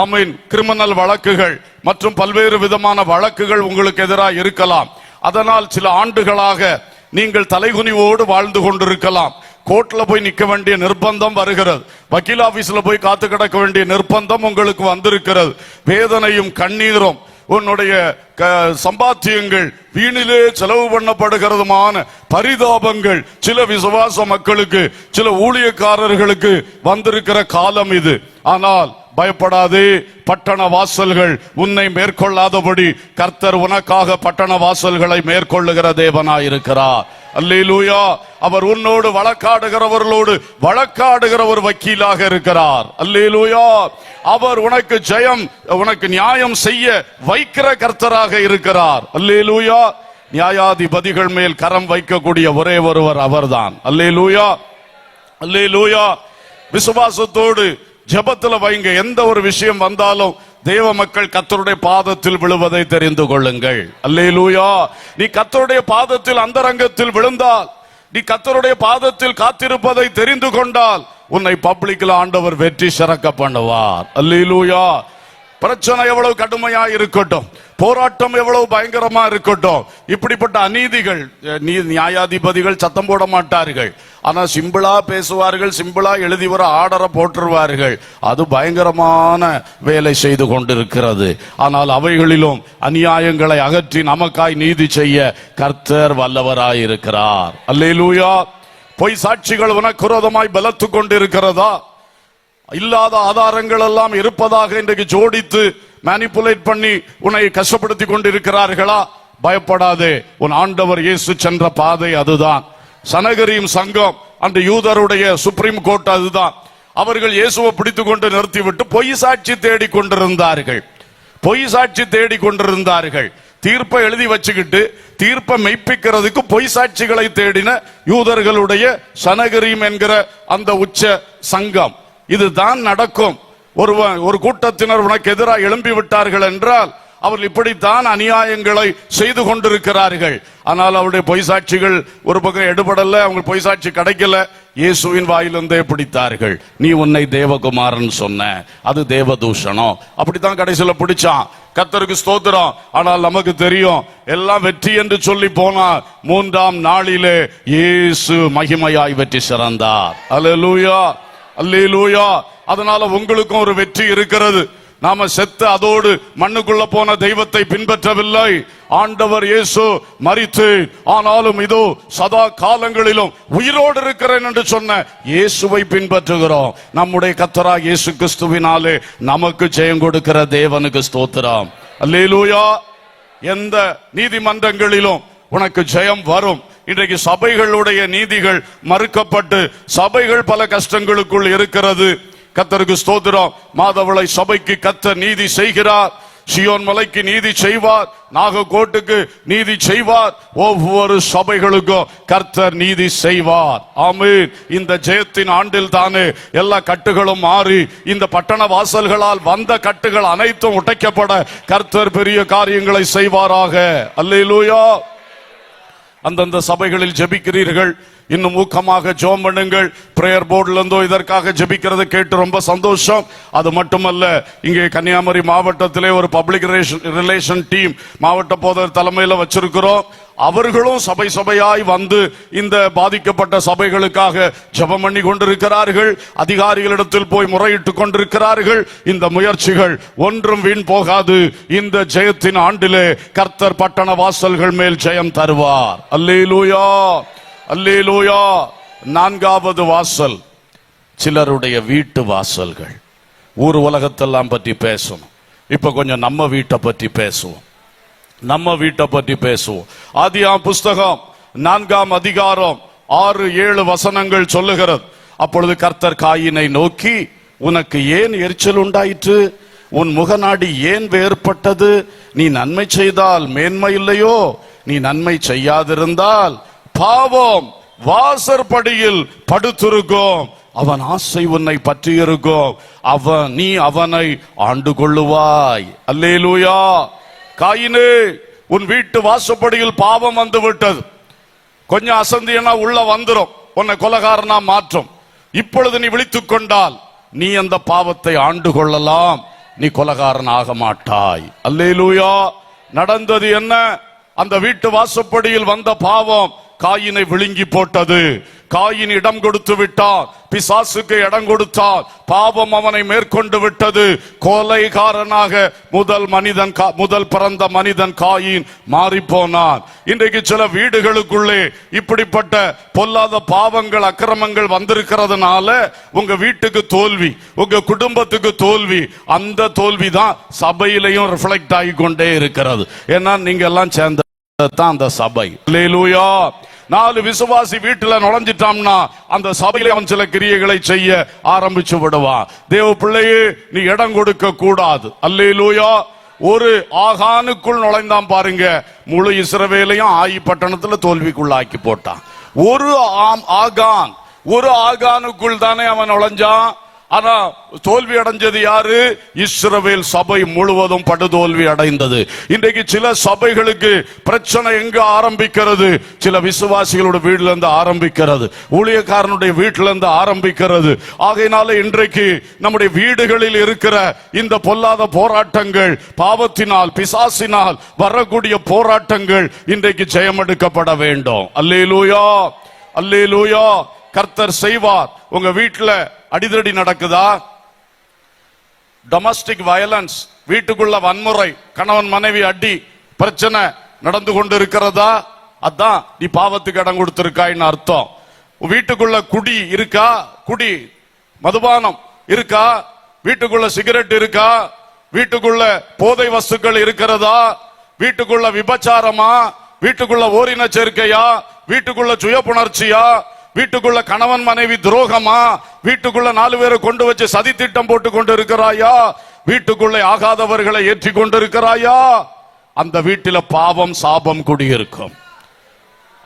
ஆமீன், கிரிமினல் வழக்குகள் மற்றும் பல்வேறு விதமான வழக்குகள் உங்களுக்கு எதிராக இருக்கலாம். அதனால் சில ஆண்டுகளாக நீங்கள் தலைகுனிவோடு வாழ்ந்து கொண்டிருக்கலாம். கோர்ட்ல போய் நிக்க வேண்டிய நிர்பந்தம் வருகிறது, வக்கீல் ஆபீஸ்ல போய் காத்து கிடக்க வேண்டிய நிர்பந்தம் உங்களுக்கு வந்திருக்கிறது. வேதனையும் கண்ணீரும், உன்னுடைய சம்பாத்தியங்கள் வீணிலே செலவு பண்ணப்படுகிறதுமான பரிதாபங்கள் சில விசுவாச மக்களுக்கு, சில ஊழியக்காரர்களுக்கு வந்திருக்கிற காலம் இது. ஆனால் பயப்படாதே, பட்டண வாசல்கள் உன்னை மேற்கொள்ளாதபடி கர்த்தர் உனக்காக பட்டண வாசல்களை மேற்கொள்ளுகிற தேவனாயிருக்கிறார். அல்லேலூயா. அவர் உன்னோடு வழக்காடுகிறவர்களோடு வழக்காடுகிற ஒரு வக்கீலாக இருக்கிறார். அல்லேலூயா. அவர் உனக்கு ஜெயம், உனக்கு நியாயம் செய்ய வைக்கிற கர்த்தராக இருக்கிறார். அல்லேலூயா. நியாயாதிபதிகள் மேல் கரம் வைக்கக்கூடிய ஒரே ஒருவர் அவர்தான். அல்லேலூயா, அல்லேலூயா. விசுவாசத்தோடு ஜெபத்துல வைங்க. எந்த ஒரு விஷயம் வந்தாலும் தேவ மக்கள் கர்த்தருடைய பாதத்தில் விழுவதை தெரிந்து கொள்ளுங்கள். அல்லேலூயா. நீ கர்த்தருடைய பாதத்தில் அந்தரங்கத்தில் விழுந்தால், நீ கர்த்தருடைய பாதத்தில் காத்திருப்பதை தெரிந்து கொண்டால், உன்னை பப்ளிக்ல ஆண்டவர் வெற்றி சிறக்க பண்ணுவார். அல்லேலூயா. பிரச்சனை எவ்வளவு கடுமையா இருக்கட்டும், போராட்டம் எவ்வளவு பயங்கரமா இருக்கட்டும், இப்படிப்பட்ட அநீதிகள் நியாயாதிபதிகள் சத்தம் போட மாட்டார்கள். ஆனா சிம்பிளா பேசுவார்கள், சிம்பிளா எழுதி வர ஆர்டரை போட்டுருவார்கள். அது பயங்கரமான வேலை செய்து கொண்டிருக்கிறது. ஆனால் அவைகளிலும் அநியாயங்களை அகற்றி நமக்காய் நீதி செய்ய கர்த்தர் வல்லவராய் இருக்கிறார். அல்லேலூயா. பொய் சாட்சிகள் உனக்கு விரோதமாய் பலத்து கொண்டிருக்கிறதா? இல்லாத ஆதாரங்கள் எல்லாம் இருப்பதாக இன்றைக்கு ஜோடித்து மேனிபுலேட் பண்ணி உன்னை கஷ்டப்படுத்தி கொண்டிருக்கிறார்களா? பயப்படாதே. உன் ஆண்டவர் இயேசு சென்ற பாதை அதுதான். சனகரியும் சங்கம் அந்த யூதருடைய சுப்ரீம் கோர்ட் அதுதான். அவர்கள் இயேசுவை பிடித்துக் கொண்டு நிறுத்திவிட்டு பொய் சாட்சி தேடி கொண்டிருந்தார்கள். பொய் சாட்சி தேடி கொண்டிருந்தார்கள். தீர்ப்பை எழுதி வச்சுக்கிட்டு தீர்ப்பை மெய்ப்பிக்கிறதுக்கு பொய் சாட்சிகளை தேடின யூதர்களுடைய சனகரியும் என்கிற அந்த உச்ச சங்கம். இதுதான் நடக்கும். ஒரு கூட்டத்தினர் உனக்கு எதிராக எழும்பி விட்டார்கள் என்றால் அவர்கள் இப்படித்தான் அநியாயங்களை செய்து கொண்டிருக்கிறார்கள். ஆனால் அவருடைய பொய் சாட்சிகள் ஒரு பக்கம் எடுபடல, அவங்க பொய் சாட்சி கிடைக்கல. இயேசுவின் வாயிலிருந்தே பிடித்தார்கள். நீ உன்னை தேவகுமாரன் சொன்ன, அது தேவதூஷணம். அப்படித்தான் கடைசியில பிடிச்சான். கர்த்தருக்கு ஸ்தோத்திரம். ஆனால் நமக்கு தெரியும் எல்லாம் வெற்றி என்று சொல்லி போனார். 3ஆம் நாளிலே இயேசு மகிமையாய் வெற்றி சிறந்தார். அல்லேலூயா, அல்லேலூயா. அதனால உங்களுக்கும் ஒரு வெற்றி இருக்கிறது. நாம செத்து அதோடு மண்ணுக்குள்ள போன தெய்வத்தை பின்பற்றவில்லை. ஆண்டவர் இயேசு மரித்து ஆனாலும் இதோ சதா காலங்களிலும் உயிரோடு இருக்கிறேன் என்று சொன்ன இயேசுவை பின்பற்றுகிறோம். நம்முடைய கர்த்தராகிய இயேசு கிறிஸ்துவினாலே நமக்கு ஜெயம் கொடுக்கிற தேவனுக்கு ஸ்தோத்திரம். அல்லேலூயா. எந்த நீதிமன்றங்களிலும் உனக்கு ஜெயம் வரும். இன்றைக்கு சபைகளுடைய நீதிகள் மறுக்கப்பட்டு சபைகள் பல கஷ்டங்களுக்குள் இருக்கிறது. கர்த்தருக்கு ஸ்தோத்திரம். மாதவளை சபைக்கு கர்த்தர் நீதி செய்கிறார். சியோன் மலைக்கு நீதி செய்வார். நாகக்கோட்டுக்கு நீதி செய்வார். ஒவ்வொரு சபைகளுக்கும் கர்த்தர் நீதி செய்வார். ஆமென். இந்த ஜெயத்தின் ஆண்டில் தானே எல்லா கட்டுகளும் மாறி இந்த பட்டண வாசல்களால் வந்த கட்டுகள் அனைத்தும் உடைக்கப்பட கர்த்தர் பெரிய காரியங்களை செய்வாராக. அல்லேலூயா. அந்தந்த சபைகளில் ஜெபிக்கிறீர்கள், இன்னும் ஊக்கமாக ஜெபம் பண்ணுங்கள். பிரேயர் போர்டுல இருந்தோ இதற்காக ஜெபிக்கிறது கேட்டு ரொம்ப சந்தோஷம். அது மட்டுமல்ல, இங்கே கன்னியாகுமரி மாவட்டத்திலே ஒரு பப்ளிக் ரிலேஷன் டீம் மாவட்ட போதகர் தலைமையில வச்சிருக்கிறோம். அவர்களும் சபை சபையாய் வந்து இந்த பாதிக்கப்பட்ட சபைகளுக்காக ஜெபம் பண்ணி கொண்டிருக்கிறார்கள். அதிகாரிகளிடத்தில் போய் முறையிட்டு கொண்டிருக்கிறார்கள். இந்த முயற்சிகள் ஒன்றும் வீண் போகாது. இந்த ஜெயத்தின் ஆண்டிலே கர்த்தர் பட்டண வாசல்கள் மேல் ஜெயம் தருவார். அல்லேலூயா, அல்லேலூயா. 4வது வாசல் சிலருடைய வீட்டு வாசல்கள். ஊர் உலகத்தெல்லாம் பற்றி பேசணும். இப்ப கொஞ்சம் நம்ம வீட்டை பற்றி பேசுவோம். நம்ம வீட்டை பற்றி பேசுவோம். ஆதியாம் புஸ்தகம் 4ஆம் அதிகாரம் 6-7 வசனங்கள் சொல்லுகிறது. அப்பொழுது கர்த்தர் காயினை நோக்கி, உனக்கு ஏன் எரிச்சல் உண்டாயிற்று? உன் முகநாடி ஏன் வேறுபட்டது? நீ நன்மை செய்தால் மேன்மை இல்லையோ? நீ நன்மை செய்யாதிருந்தால் பாவம் வாசற்படியில் படுத்திருக்கும். அவன் ஆசை உன்னை பற்றி இருக்கும். நீ அவனை ஆண்டு கொள்ளுவாய். அல்லேலூயா. காயினே, உன் வீட்டு வாசப்படியில் பாவம் வந்து விட்டது. கொஞ்சம் அசந்தியனா உள்ள வந்துரும், உன்னை கொலைகாரனா மாற்றும். இப்பொழுது நீ விழித்துக் கொண்டால் நீ அந்த பாவத்தை ஆண்டு கொள்ளலாம். நீ கொலைகாரன் ஆக மாட்டாய். அல்லேலூயா. நடந்தது என்ன? அந்த வீட்டு வாசப்படியில் வந்த பாவம் காயினை விழுங்கி போட்டது. காயின் இடம் கொடுத்து விட்டார், பிசாசுக்கு இடம் கொடுத்தார். பாவம் அவனை மேற்கொண்டு விட்டது. கொலைகாரனாக முதல் பிறந்த மனிதன் காயின் மாறி போனான். இன்றைக்கு சில வீடுகளுக்குள்ளே இப்படிப்பட்ட பொல்லாத பாவங்கள் அக்கிரமங்கள் வந்திருக்கிறதுனால உங்க வீட்டுக்கு தோல்வி, உங்க குடும்பத்துக்கு தோல்வி. அந்த தோல்வி தான் சபையிலையும் ரிஃப்ளெக்ட் ஆகி கொண்டே இருக்கிறது. ஏன்னா நீங்க எல்லாம் சேர்ந்த அந்த சபை. அல்லேலூயா. 4 விசுவாசி வீட்டுல நுழைஞ்சிட்டான்னா அந்த சபையில அவன் சில கிரியைகளை செய்ய ஆரம்பிச்சு விடுவான். தேவ பிள்ளையே, நீ இடம் கொடுக்க கூடாது. அல்லேலூயா. ஒரு ஆகானுக்குள் நுழைந்தான் பாருங்க, முழு இஸ்ரவேலையும் ஆயி பட்டணத்துல தோல்விக்குள்ளாக்கி போட்டான். ஒரு ஆகானுக்குள் தானே அவன் நுழைஞ்சான். ஆனா தோல்வி அடைஞ்சது யாரு? இஸ்ரவேல் சபை முழுவதும் படுதோல்வி அடைந்தது. இன்றைக்கு சில சபைகளுக்கு பிரச்சனை எங்க ஆரம்பிக்கிறது? சில விசுவாசிகளோட வீட்டுல இருந்து ஆரம்பிக்கிறது, ஊழியக்காரனுடைய வீட்டுல இருந்து ஆரம்பிக்கிறது. ஆகையினால இன்றைக்கு நம்முடைய வீடுகளில் இருக்கிற இந்த பொல்லாத போராட்டங்கள், பாவத்தினால் பிசாசினால் வரக்கூடிய போராட்டங்கள் இன்றைக்கு ஜெயமெடுக்கப்பட வேண்டும். அல்லேலூயா, அல்லேலூயா. கர்த்தர் செய்வார். உங்க வீட்டுல அடிதடி நடக்குதா? டொமஸ்டிக் வயலன்ஸ், வீட்டுக்குள்ள வன்முறை, கணவன் மனைவி அடி பிரச்சனை நடந்து கொண்டு இருக்கிறதா? அதான் நீ பாவத்துக்கு இடம் கொடுத்திருக்காய்ன்னு அர்த்தம். வீட்டுக்குள்ள குடி இருக்கா? குடி மதுபானம் இருக்கா? வீட்டுக்குள்ள சிகரெட் இருக்கா? வீட்டுக்குள்ள போதை வஸ்துக்கள் இருக்கிறதா? வீட்டுக்குள்ள விபச்சாரமா? வீட்டுக்குள்ள ஓரின சேர்க்கையா? வீட்டுக்குள்ள சுய புணர்ச்சியா? வீட்டுக்குள்ள கணவன் மனைவி துரோகமா? வீட்டுக்குள்ள 4 பேரை கொண்டு வச்சு சதி திட்டம் போட்டு கொண்டு இருக்கிறாயா? வீட்டுக்குள்ள ஆகாதவர்களை ஏற்றி கொண்டிருக்கிறாயா? அந்த வீட்டில பாவம் சாபம் குடியிருக்கும்.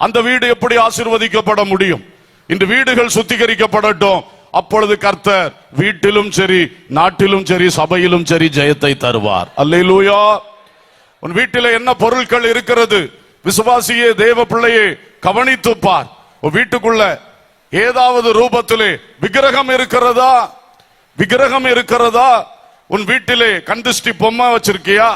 அந்த வீடு எப்படி ஆசீர்வதிக்கப்பட முடியும்? இந்த வீடுகள் சுத்திகரிக்கப்படட்டும். அப்பொழுது கர்த்தர் வீட்டிலும் சரி, நாட்டிலும் சரி, சபையிலும் சரி ஜெயத்தை தருவார். அல்லேலூயா. உன் வீட்டில என்ன பொருட்கள் இருக்கிறது? விசுவாசியே, தேவ பிள்ளையே, கவனித்து பார். வீட்டுக்குள்ள ஏதாவது ரூபத்திலே விக்கிரகம் இருக்கிறதா? விக்கிரகம் இருக்கிறதா? உன் வீட்டிலே கந்திஷ்டி பொம்மை வச்சிருக்கியா?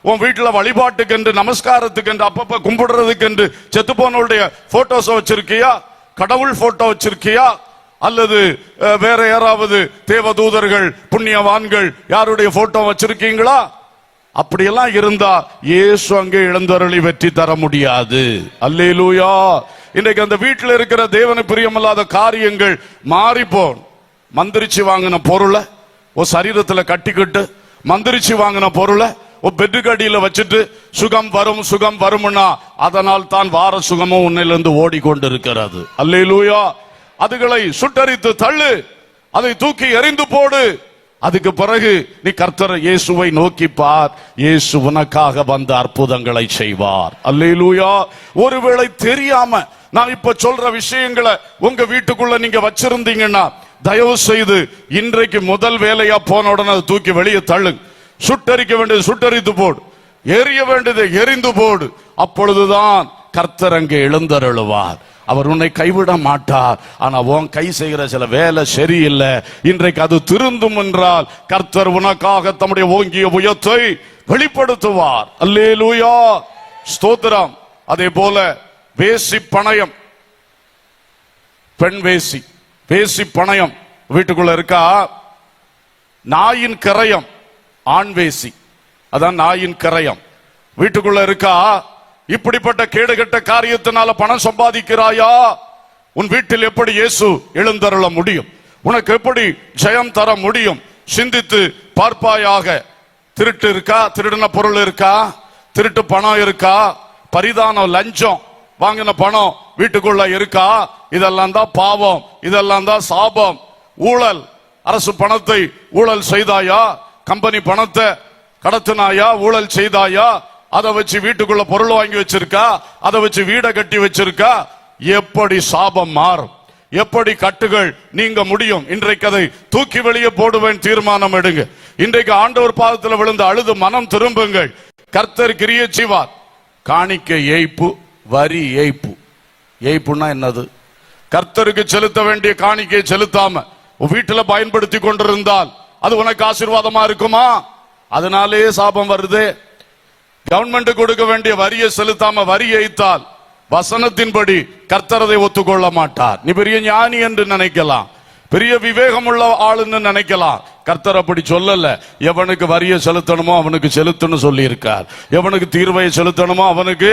உன் வீட்டுல வழிபாட்டுக்கு என்று, நமஸ்காரத்துக்கு என்று, அப்பப்ப கும்பிடுறதுக்கு என்று செத்து போனவருடைய போட்டோஸ் வச்சிருக்கியா? கடவுள் போட்டோ வச்சிருக்கியா? அல்லது வேற யாராவது தேவதூதர்கள், புண்ணியவான்கள் யாருடைய போட்டோ வச்சிருக்கீங்களா? அப்படியெல்லாம் இருந்தா இயேசு அங்கே எழுந்தருளி வெற்றி தர முடியாது. அல்லேலூயா. இன்றைக்கு அந்த வீட்டில் இருக்கிற தேவனு பிரியமில்லாத காரியங்கள் மாறிப்போன். மந்திரிச்சு வாங்கின பொருளை சரீரத்துல கட்டிக்கிட்டு, மந்திரிச்சு வாங்கின பொருளை பெட்டுக்கு அடியில வச்சுட்டு சுகம் வரும் சுகம் வரும்னா அதனால் தான் வார சுகமும் உன்னிலிருந்து ஓடிக்கொண்டிருக்கிறது. அல்லேலூயா. அதுகளை சுட்டரித்து தள்ளு, அதை தூக்கி எறிந்து போடு. அதுக்கு பிறகு நீ கர்த்தர் இயேசுவை நோக்கி பார். இயேசு உனக்காக வந்த அற்புதங்களை செய்வார். அல்லேலூயா. ஒருவேளை தெரியாம நான் இப்ப சொல்ற விஷயங்களை உங்க வீட்டுக்குள்ள நீங்க வச்சிருந்தீங்கன்னா தயவு செய்து இன்றைக்கு முதல் வேலையா போன உடனே அதை தூக்கி வெளியே தள்ளு. சுட்டரிக்க வேண்டியது சுட்டரித்து போடு, எரிய வேண்டியதை எரிந்து போடு. அப்பொழுதுதான் கர்த்தர் அங்கே எழுந்தருளுவார். அவர் உன்னை கைவிட மாட்டார். ஆனா உன் கை செய்கிற சில வேலை சரியில்லை. இன்றைக்கு அது திருந்தும் என்றால் கர்த்தர் உனக்காக தம்முடைய ஓங்கிய உயர்த்தை வெளிப்படுத்துவார். அல்லேலூயா, ஸ்தோத்திரம். அதே போல வேசி பணயம், பெண் வேசி, வேசி பணயம் வீட்டுக்குள்ள இருக்கா? நாயின் கரையம், ஆண் வேசி, அதான் நாயின் கரையம் வீட்டுக்குள்ள இருக்கா? இப்படிப்பட்ட கேடுகட்ட காரியத்தினால பணம் சம்பாதிக்கிறாயா? உன் வீட்டில் எப்படி இயேசு எழுந்தருள முடியும்? உனக்கு எப்படி ஜெயம் தர முடியும்? சிந்தித்து பார்ப்பாயாக. திருட்டு இருக்கா? திருடின பொருள் இருக்கா? திருட்டு பணம் இருக்கா? பரிதானம், லஞ்சம் வாங்கின பணம் வீட்டுக்குள்ள இருக்கா? இதெல்லாம் தான் பாவம், இதெல்லாம் தான் சாபம். ஊழல், அரசு பணத்தை ஊழல் செய்தாயா? கம்பெனி பணத்தை கடத்தினாயா? ஊழல் செய்தாயா? அதை வச்சு வீட்டுக்குள்ள பொருள் வாங்கி வச்சிருக்கா? அதை வச்சு வீடை கட்டி வச்சிருக்கா? எப்படி சாபம் மாறும்? எப்படி கட்டுகள் நீங்க முடியும்? இன்றைக்கு அதை தூக்கி வெளியே போடுவேன் தீர்மானம் எடுங்க. இன்றைக்கு ஆண்டவர் பாதத்தில் விழுந்து அழுது மனம் திரும்புங்கள். கர்த்தர் கிரியை செய்வார். காணிக்கை ஏய்ப்பு, வரி ஏய்ப்பு. ஏய்ப்புன்னா என்னது? கர்த்தருக்கு செலுத்த வேண்டிய காணிக்கையை செலுத்தாம வீட்டுல பயன்படுத்தி கொண்டிருந்தால் அது உனக்கு ஆசீர்வாதமா இருக்குமா? அதனாலே சாபம் வருது. கவர்மெண்ட் கொடுக்க வேண்டிய வரியை செலுத்தாம வரி ஏய்த்தால் வசனத்தின்படி கர்த்தர் அதை ஒத்துக்கொள்ள மாட்டார். நீ பெரிய ஞானி என்று நினைக்கலாம், பெரிய விவேகம் உள்ள ஆளுன்னு நினைக்கலாம். கர்த்தர் அப்படி சொல்லல. எவனுக்கு வரியை செலுத்தணுமோ அவனுக்கு செலுத்துன்னு சொல்லி இருக்கார். எவனுக்கு தீர்வையை செலுத்தணுமோ அவனுக்கு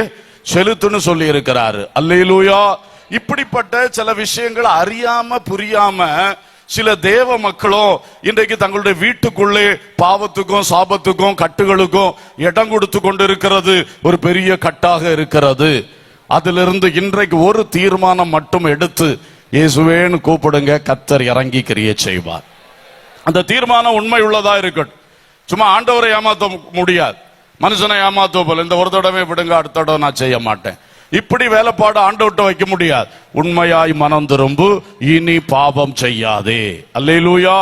செலுத்துன்னு சொல்லி இருக்கிறாரு. அல்லேலூயா. இப்படிப்பட்ட சில விஷயங்களை அறியாம புரியாம சில தேவ மக்களும் இன்றைக்கு தங்களுடைய வீட்டுக்குள்ளே பாவத்துக்கும் சாபத்துக்கும் கட்டுகளுக்கும் இடம் கொடுத்து கொண்டு இருக்கிறது ஒரு பெரிய கட்டாக இருக்கிறது. அதிலிருந்து இன்றைக்கு ஒரு தீர்மானம் மட்டும் எடுத்து இயேசுவேன்னு கூப்பிடுங்க, கர்த்தர் இறங்கி கிரியை செய்வார். அந்த தீர்மானம் உண்மை உள்ளதா இருக்கட்டும். சும்மா ஆண்டவரை ஏமாத்த முடியாது, மனுஷனை ஏமாத்த போல இந்த ஒரு தடவை விடுங்க, அடுத்த தடவை நான் செய்ய மாட்டேன், இப்படி வேலைப்பாடு ஆண்டவர்ட்ட வைக்க முடியாது. உண்மையாய் மனம் திரும்பு, இனி பாவம் செய்யாதே. அல்லேலூயா.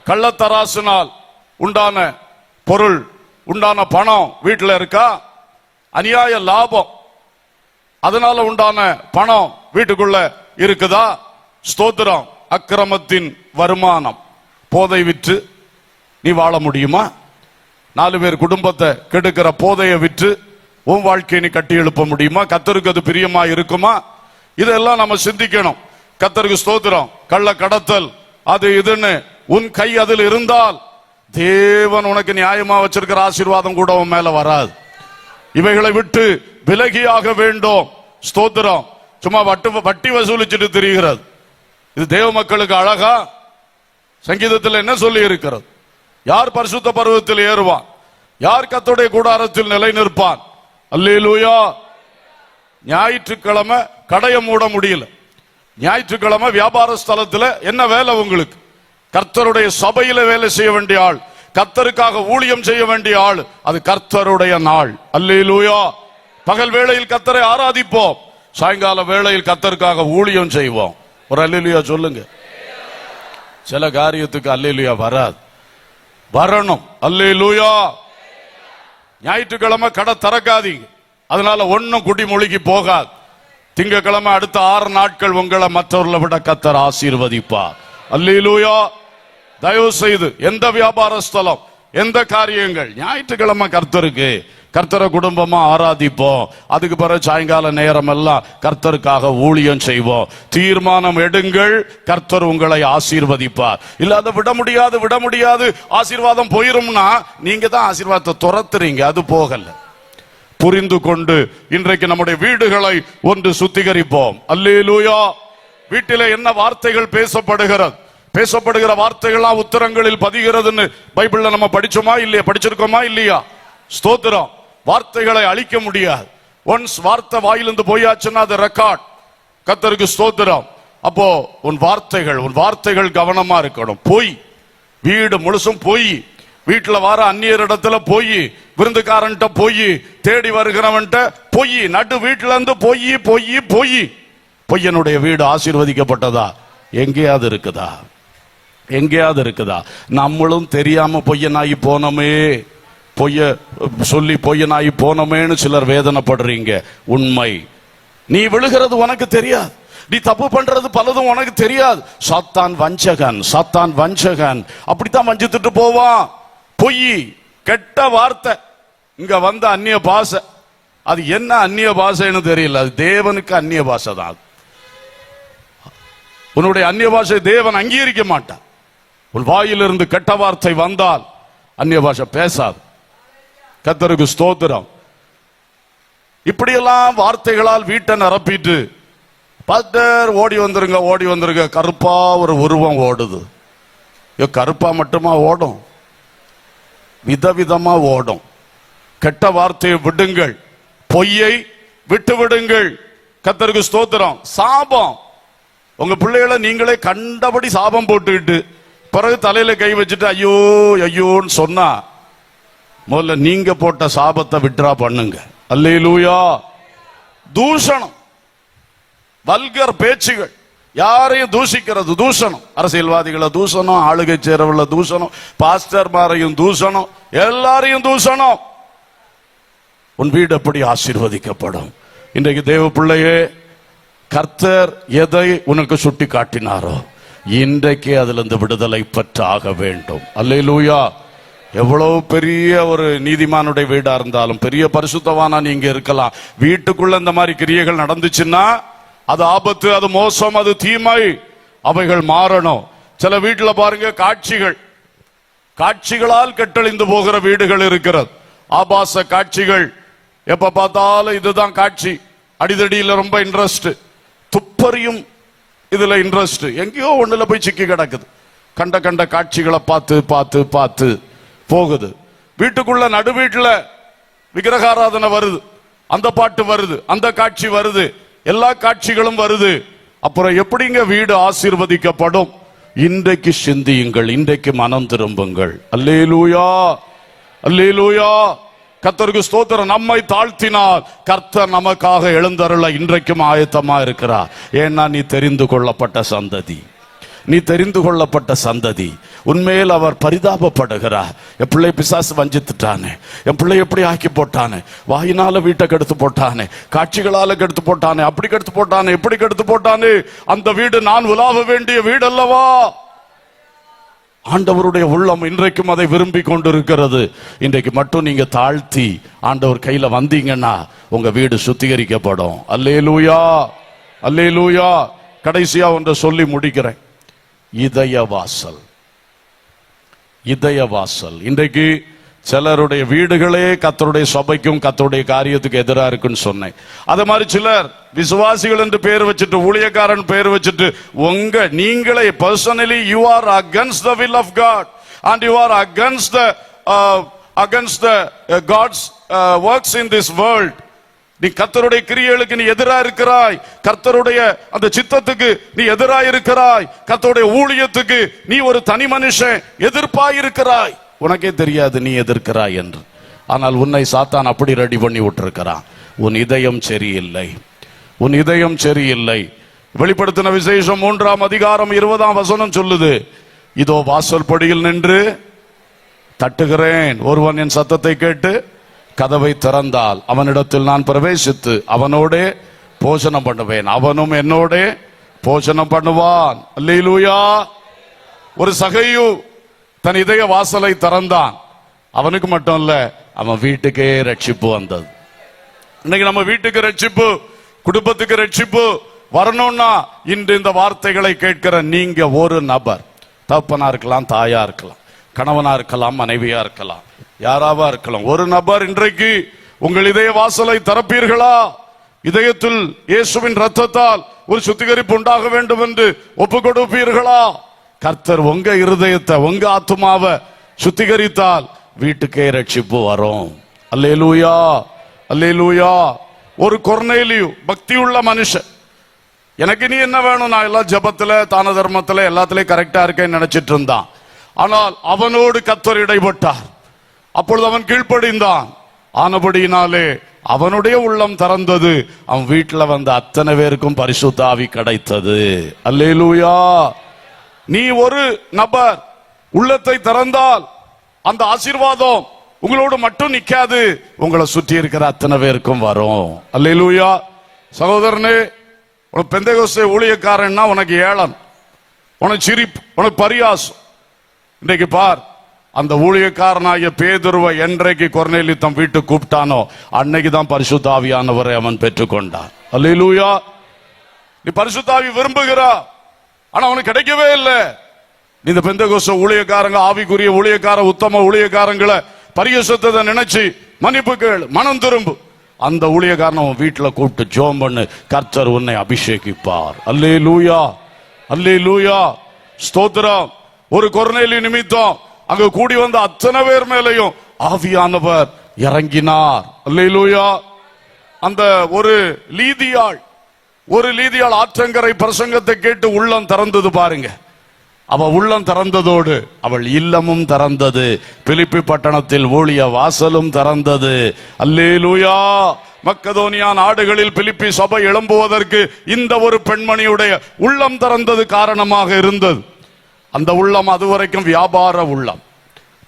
கள்ளத்தராசினால் உண்டான பொருள், உண்டான பணம் வீட்டில் இருக்கா? அநியாய லாபம், அதனால உண்டான பணம் வீட்டுக்குள்ள இருக்குதா? ஸ்தோத்திரம். அக்கிரமத்தின் வருமானம், போதை விற்று நீ வாழ முடியுமா? 4 பேர் குடும்பத்தை கெடுக்கிற போதையை விற்று உன் வாழ்க்கையை நீ கட்டி எழுப்ப முடியுமா? கர்த்தருக்கு அது பிரியமா இருக்குமா? இதெல்லாம் நம்ம சிந்திக்கணும். கர்த்தருக்கு ஸ்தோத்திரம். கள்ள கடத்தல் அது இதுன்னு உன் கை அதில் இருந்தால் தேவன் உனக்கு நியாயமா வச்சிருக்கிற ஆசீர்வாதம் கூட உன் மேல வராது. இவைகளை விட்டு விலகியாக வேண்டும். ஸ்தோத்திரம். சும்மா வட்டி வசூலிச்சுட்டு திரிகிறது, இது தேவ மக்களுக்கு அழகா? சங்கீதத்தில் என்ன சொல்லி இருக்கிறது? யார் பரிசுத்த பர்வதத்தில் ஏறுவான்? யார் கர்த்தருடைய கூடாரத்தில் நிலை நிற்பான்? அல்லேலூயா. ஞாயிற்றுக்கிழமை கடையை மூட முடியல, ஞாயிற்றுக்கிழமை வியாபார ஸ்தலத்தில் என்ன வேலை உங்களுக்கு? கர்த்தருடைய சபையில வேலை செய்ய வேண்டிய ஆள், கர்த்தருக்காக ஊழியம் செய்ய வேண்டிய ஆள். அது கர்த்தருடைய நாள். அல்லேலூயா. பகல் வேளையில் கர்த்தரை ஆராதிப்போம், சாயங்கால வேளையில் கர்த்தருக்காக ஊழியம் செய்வோம். ஒரு அல்லேலூயா சொல்லுங்க. சில காரியத்துக்கு அல்லேலூயா வராது, வரணும். அல்லேலூயா. ஞாயிற்றுக்கிழமை கடை திறக்காதீங்க, அதனால ஒன்னும் குடிமொழிக்கு போகாது. திங்கக்கிழமை அடுத்த 6 நாட்கள் உங்களை மற்றவர்களை விட கர்த்தர் ஆசீர்வதிப்பார். அல்லேலூயா. தயவு செய்து எந்த வியாபார ஸ்தலம், எந்த காரியங்கள், ஞாயிற்றுக்கிழமை கர்த்தருக்கு, கர்த்தரை குடும்பமா ஆராதிப்போம். அதுக்கு பிறகு சாயங்கால நேரம் எல்லாம் கர்த்தருக்காக ஊழியம் செய்வோம். தீர்மானம் எடுங்கள், கர்த்தர் உங்களை ஆசீர்வதிப்பார். இல்லாத விட முடியாது ஆசீர்வாதம் போயிரும்னா நீங்க தான் ஆசீர்வாதத்தை துரத்துறீங்க, அது போகல. புரிந்து கொண்டு இன்றைக்கு நம்முடைய வீடுகளை ஒன்று சுத்திகரிப்போம். அல்லேலூயா. வீட்டிலே என்ன வார்த்தைகள் பேசப்படுகிற வார்த்தைகள்லாம் உத்தரங்களில் பதிகிறதுன்னு பைபிள்ல நம்ம படிச்சோமா இல்லையா? படிச்சிருக்கோமா இல்லையா? ஸ்தோத்திரம். வார்த்தைகளை அழிக்க முடியாது. ஒன்ஸ் வார்த்தை வாயிலிருந்து போயாச்சுன்னா அது ரெக்கார்ட். கர்த்தருக்கு ஸ்தோத்திரம். அப்போ உன் வார்த்தைகள் கவனமா இருக்கணும். பொய், வீடு முழுசும் பொய், வீட்டுல வர அந்நியர் இடத்துல பொய், விருந்துக்காரன்ட்ட பொய், தேடி வருகிறவன்ட்ட பொய், நடு வீட்டுல இருந்து பொய். பொய்யனுடைய வீடு ஆசீர்வதிக்கப்பட்டதா? எங்கேயாவது இருக்குதா? நம்மளும் தெரியாம பொய்யனாகி போனோமே, பொய்யனாகி போனோமேன்னு சிலர் வேதனைப்படுறீங்க. உண்மை, நீ விழுகிறது உனக்கு தெரியாது, நீ தப்பு பண்றது பலதும் உனக்கு தெரியாது. சாத்தான் வஞ்சகன் அப்படித்தான் வஞ்சித்துட்டு போவான். பொய், கெட்ட வார்த்தை. இங்க வந்த அந்நிய பாஷை, அது என்ன அந்நிய பாஷைன்னு தெரியல, அது தேவனுக்கு அந்நிய பாஷை தான். உன்னுடைய அந்நிய பாஷை தேவன் அங்கீகரிக்க மாட்டான். உன் வாயிலிருந்து கெட்ட வார்த்தை வந்தால் அந்நிய பாஷை பேசாது. கர்த்தருக்கு ஸ்தோத்திரம். இப்படியெல்லாம் வார்த்தைகளால் வீட்டை நிரப்பிட்டு பாஸ்டர் ஓடி வந்துருங்க, கருப்பா ஒரு உருவம் ஓடுது. கருப்பா மட்டுமா ஓடும்? விதவிதமா ஓடும். கெட்ட வார்த்தையை விடுங்கள், பொய்யை விட்டு விடுங்கள். கர்த்தருக்கு ஸ்தோத்திரம். சாபம், உங்க பிள்ளைகளை நீங்களே கண்டபடி சாபம் போட்டுக்கிட்டு பிறகு தலையில கை வச்சுட்டு ஐயோன்னு சொன்னா முதல்ல நீங்க போட்ட சாபத்தை விட்ரா பண்ணுங்க. அல்லேலூயா. தூஷணம், வல்கர் பேச்சுகள், யாரையும் தூஷிக்கிறது தூஷணம். அரசியல்வாதிகளை தூஷணம், ஆளுகை சேரவுள்ள தூஷணம், பாஸ்டர்மாரையும் தூஷணம், எல்லாரையும் தூஷணம். உன் வீடு எப்படி ஆசீர்வதிக்கப்படும்? இன்றைக்கு தேவ பிள்ளையே, கர்த்தர் எதை உனக்கு சுட்டி காட்டினாரோ இன்றைக்கு அதுல இருந்து விடுதலை பெற்றாக வேண்டும். அல்லேலூயா. எவ்வளவு பெரிய ஒரு நீதிமானுடைய வீடா இருந்தாலும், பெரிய பரிசுத்தவானா நீங்க இருக்கலாம், வீட்டுக்குள்ள இந்த மாதிரி கிரியைகள் நடந்துச்சுன்னா அது ஆபத்து, அது மோசம், அது தீமை. அவைகள் மாறணும். சில வீட்டுல பாருங்க, காட்சிகளால் கெட்டழிந்து போகிற வீடுகள் இருக்கிறது. ஆபாச காட்சிகள், எப்ப பார்த்தாலும் இதுதான் காட்சி. அடிதடியில ரொம்ப இன்ட்ரெஸ்ட், துப்பறியும் இதுல இன்ட்ரெஸ்ட், எங்கேயோ ஒண்ணுல போய் சிக்கி கிடக்குது. கண்ட காட்சிகளை பார்த்து போகுது. வீட்டுக்குள்ள நடு வீட்டுல விக்கிரகாராதனை வருது, அந்த பாட்டு வருது, அந்த காட்சி வருது, எல்லா காட்சிகளும் வருது. அப்புறம் எப்படிங்க வீடு ஆசீர்வதிக்கப்படும்? இன்றைக்கு சிந்தியுங்கள், இன்றைக்கு மனம் திரும்புங்கள். அல்லேலூயா, அல்லேலூயா. கர்த்தருக்கு ஸ்தோத்திரம். நம்மை தாழ்த்தினால் கர்த்தர் நமக்காக எழுந்தருள இன்றைக்கும் ஆயத்தமா இருக்கிறார். ஏன்னா நீ தெரிந்து கொள்ளப்பட்ட சந்ததி, உன்மேல் அவர் பரிதாபப்படுகிறார். என் பிள்ளை பிசாசு வஞ்சித்துட்டானே, என் பிள்ளை எப்படி ஆக்கி போட்டானே, வாயினால வீட்டை கெடுத்து போட்டானே, காட்சிகளால கெடுத்து போட்டானே, அப்படி கெடுத்து போட்டானே, எப்படி கெடுத்து போட்டானே, அந்த வீடு நான் உலாவ வேண்டிய வீடு அல்லவா? ஆண்டவருடைய உள்ளம் இன்றைக்கும் அதை விரும்பி கொண்டிருக்கிறது. இன்றைக்கு மட்டும் நீங்க தாழ்த்தி ஆண்டவர் கையில வந்தீங்கன்னா உங்க வீடு சுத்திகரிக்கப்படும். அல்லேலூயா, அல்லேலூயா. கடைசியா ஒன்றை சொல்லி முடிக்கிறேன். இதய வாசல், இதய வாசல். இன்றைக்கு சிலருடைய வீடுகளே கர்த்தருடைய சபைக்கும் கர்த்தருடைய காரியத்துக்கு எதிராக இருக்குன்னு சொன்னேன். அதே மாதிரி சிலர் விசுவாசிகள் என்று பேர் வச்சுட்டு, ஊழியக்காரன் பேர் வச்சுட்டு, நீங்களே personally you are against the will of God and you are against the God's works in this world. நீ கர்த்தருடைய கிரியைகளுக்கு நீ எதிராக இருக்கிறாய், கர்த்தருடைய அந்த சித்தத்துக்கு நீ எதிராக இருக்கிறாய், கர்த்தருடைய ஊழியத்துக்கு நீ ஒரு தனி மனுஷன் எதிர்ப்பாய் இருக்கிறாய். உனக்கே தெரியாது நீ எதிர்க்கிறாய் என்று. ஆனால் உன்னை சாத்தான் அப்படி ரெடி பண்ணி விட்டுருக்கிறான். உன் இதயம் சரியில்லை, உன் இதயம் சரியில்லை. வெளிப்படுத்தின விசேஷம் 3ஆம் அதிகாரம் 20ஆம் வசனம் சொல்லுது, இதோ வாசல் படியில் நின்று தட்டுகிறேன், ஒருவன் என் சத்தத்தை கேட்டு கதவை திறந்தால் அவனிடத்தில் நான் பிரவேசித்து அவனோடே போஜனம் பண்ணுவேன், அவனும் என்னோடே போஜனம் பண்ணுவான். அல்லேலூயா. ஒரு சகையு தன் இதய வாசலை திறந்தான். அவனுக்கு மட்டும் இல்ல, அவன் வீட்டுக்கே ரட்சிப்பு வந்தது. இன்னைக்கு நம்ம வீட்டுக்கு ரட்சிப்பு, குடும்பத்துக்கு ரட்சிப்பு வரணும்னா இன்று இந்த வார்த்தைகளை கேட்கிற நீங்க ஒரு நபர், தகப்பனா இருக்கலாம், தாயா இருக்கலாம், கணவனா இருக்கலாம், மனைவியா இருக்கலாம், யாராவா இருக்கலாம், ஒரு நபர் இன்றைக்கு உங்கள் இதய வாசலை திறப்பீர்களா? இதயத்தில் இயேசுவின் ரத்தத்தால் ஒரு சுத்திகரிப்பு உண்டாக வேண்டும் என்று ஒப்பு கொடுப்பீர்களா? கர்த்தர் உங்க இருதயத்தை, உங்க ஆத்துமாவை சுத்திகரித்தால் வீட்டுக்கே ரட்சிப்பு வரும். அல்லேலூயா, அல்லேலூயா. ஒரு கொர்நேலியு பக்தி உள்ள மனுஷன், எனக்கு நீ என்ன வேணும், நான் எல்லாம் ஜபத்துல தான தர்மத்துல எல்லாத்திலையும் கரெக்டா இருக்கேன்னு நினைச்சிட்டு இருந்தான். ஆனால் அவனோடு கர்த்தர் இடைப்பட்டார். அப்பொழுது அவன் கீழ்ப்படிந்தான். ஆனபடியினாலே அவனுடைய உள்ளம் திறந்தது. அவன் வீட்டில் வந்த அத்தனை பேருக்கும் பரிசுத்த ஆவி கிடைத்தது. அல்லேலூயா. நீ ஒரு நபர் உள்ளத்தை திறந்தால் அந்த ஆசீர்வாதம் உங்களோடு மட்டும் நிக்காது, உங்களை சுற்றி இருக்கிற அத்தனை பேருக்கும் வரும். அல்லேலூயா. சகோதரனே, உனக்கு பெந்தேகோஸ்தே ஊழியக்காரன்னா உனக்கு ஏளன், உனக்கு சிரிப்பு, உனக்கு பரியாசம். இன்றைக்கு பார், அந்த ஊழியக்காரனாகிய பேதுருவை என்றைக்கு கொர்நேலியு தம் வீட்டுக்கு கூப்பிட்டானோ அன்னைக்கு தான் பரிசுத்த ஆவியானவரை அவன் பெற்றுக்கொண்டான். அல்லேலூயா. நீ பரிசுத்த ஆவி விரும்புகிறா, ஆனா அவனுக்கு கிடைக்கவே இல்லை. இந்த பெந்தேகோஸ்தே ஊழியக்காரங்க, ஆவிக்குரிய ஊழியக்கார, உத்தம ஊழியக்காரங்களை பரிசுத்தத்தை நினைச்சு மன்னிப்பு கேளு, மனம் திரும்பு. அந்த ஊழியக்காரன் அவன் வீட்டுல கூப்பிட்டு ஜெபம் பண்ணு, கர்த்தர் உன்னை அபிஷேகிப்பார். அல்லேலூயா, அல்லேலூயா. ஸ்தோத்திரம். ஒரு கொர்நேலியு நிமித்தம் அங்க கூடி வந்த அத்தனை பேர் மேலையும் ஆவியானவர் இறங்கினார். அல்லேலூயா. அந்த ஒரு லீதியாள் ஆற்றங்கரை பிரசங்கத்தை கேட்டு உள்ளம் திறந்தது பாருங்க. அவள் உள்ளம் திறந்ததோடு அவள் இல்லமும் திறந்தது. பிலிப்பி பட்டணத்தில் ஊழிய வாசலும் திறந்தது. அல்லேலூயா. மக்கதோனியா நாடுகளில் பிலிப்பி சபை எழும்புவதற்கு இந்த ஒரு பெண்மணியுடைய உள்ளம் திறந்தது காரணமாக இருந்தது. அந்த உள்ளம் அதுவரைக்கும் வியாபார உள்ளம்,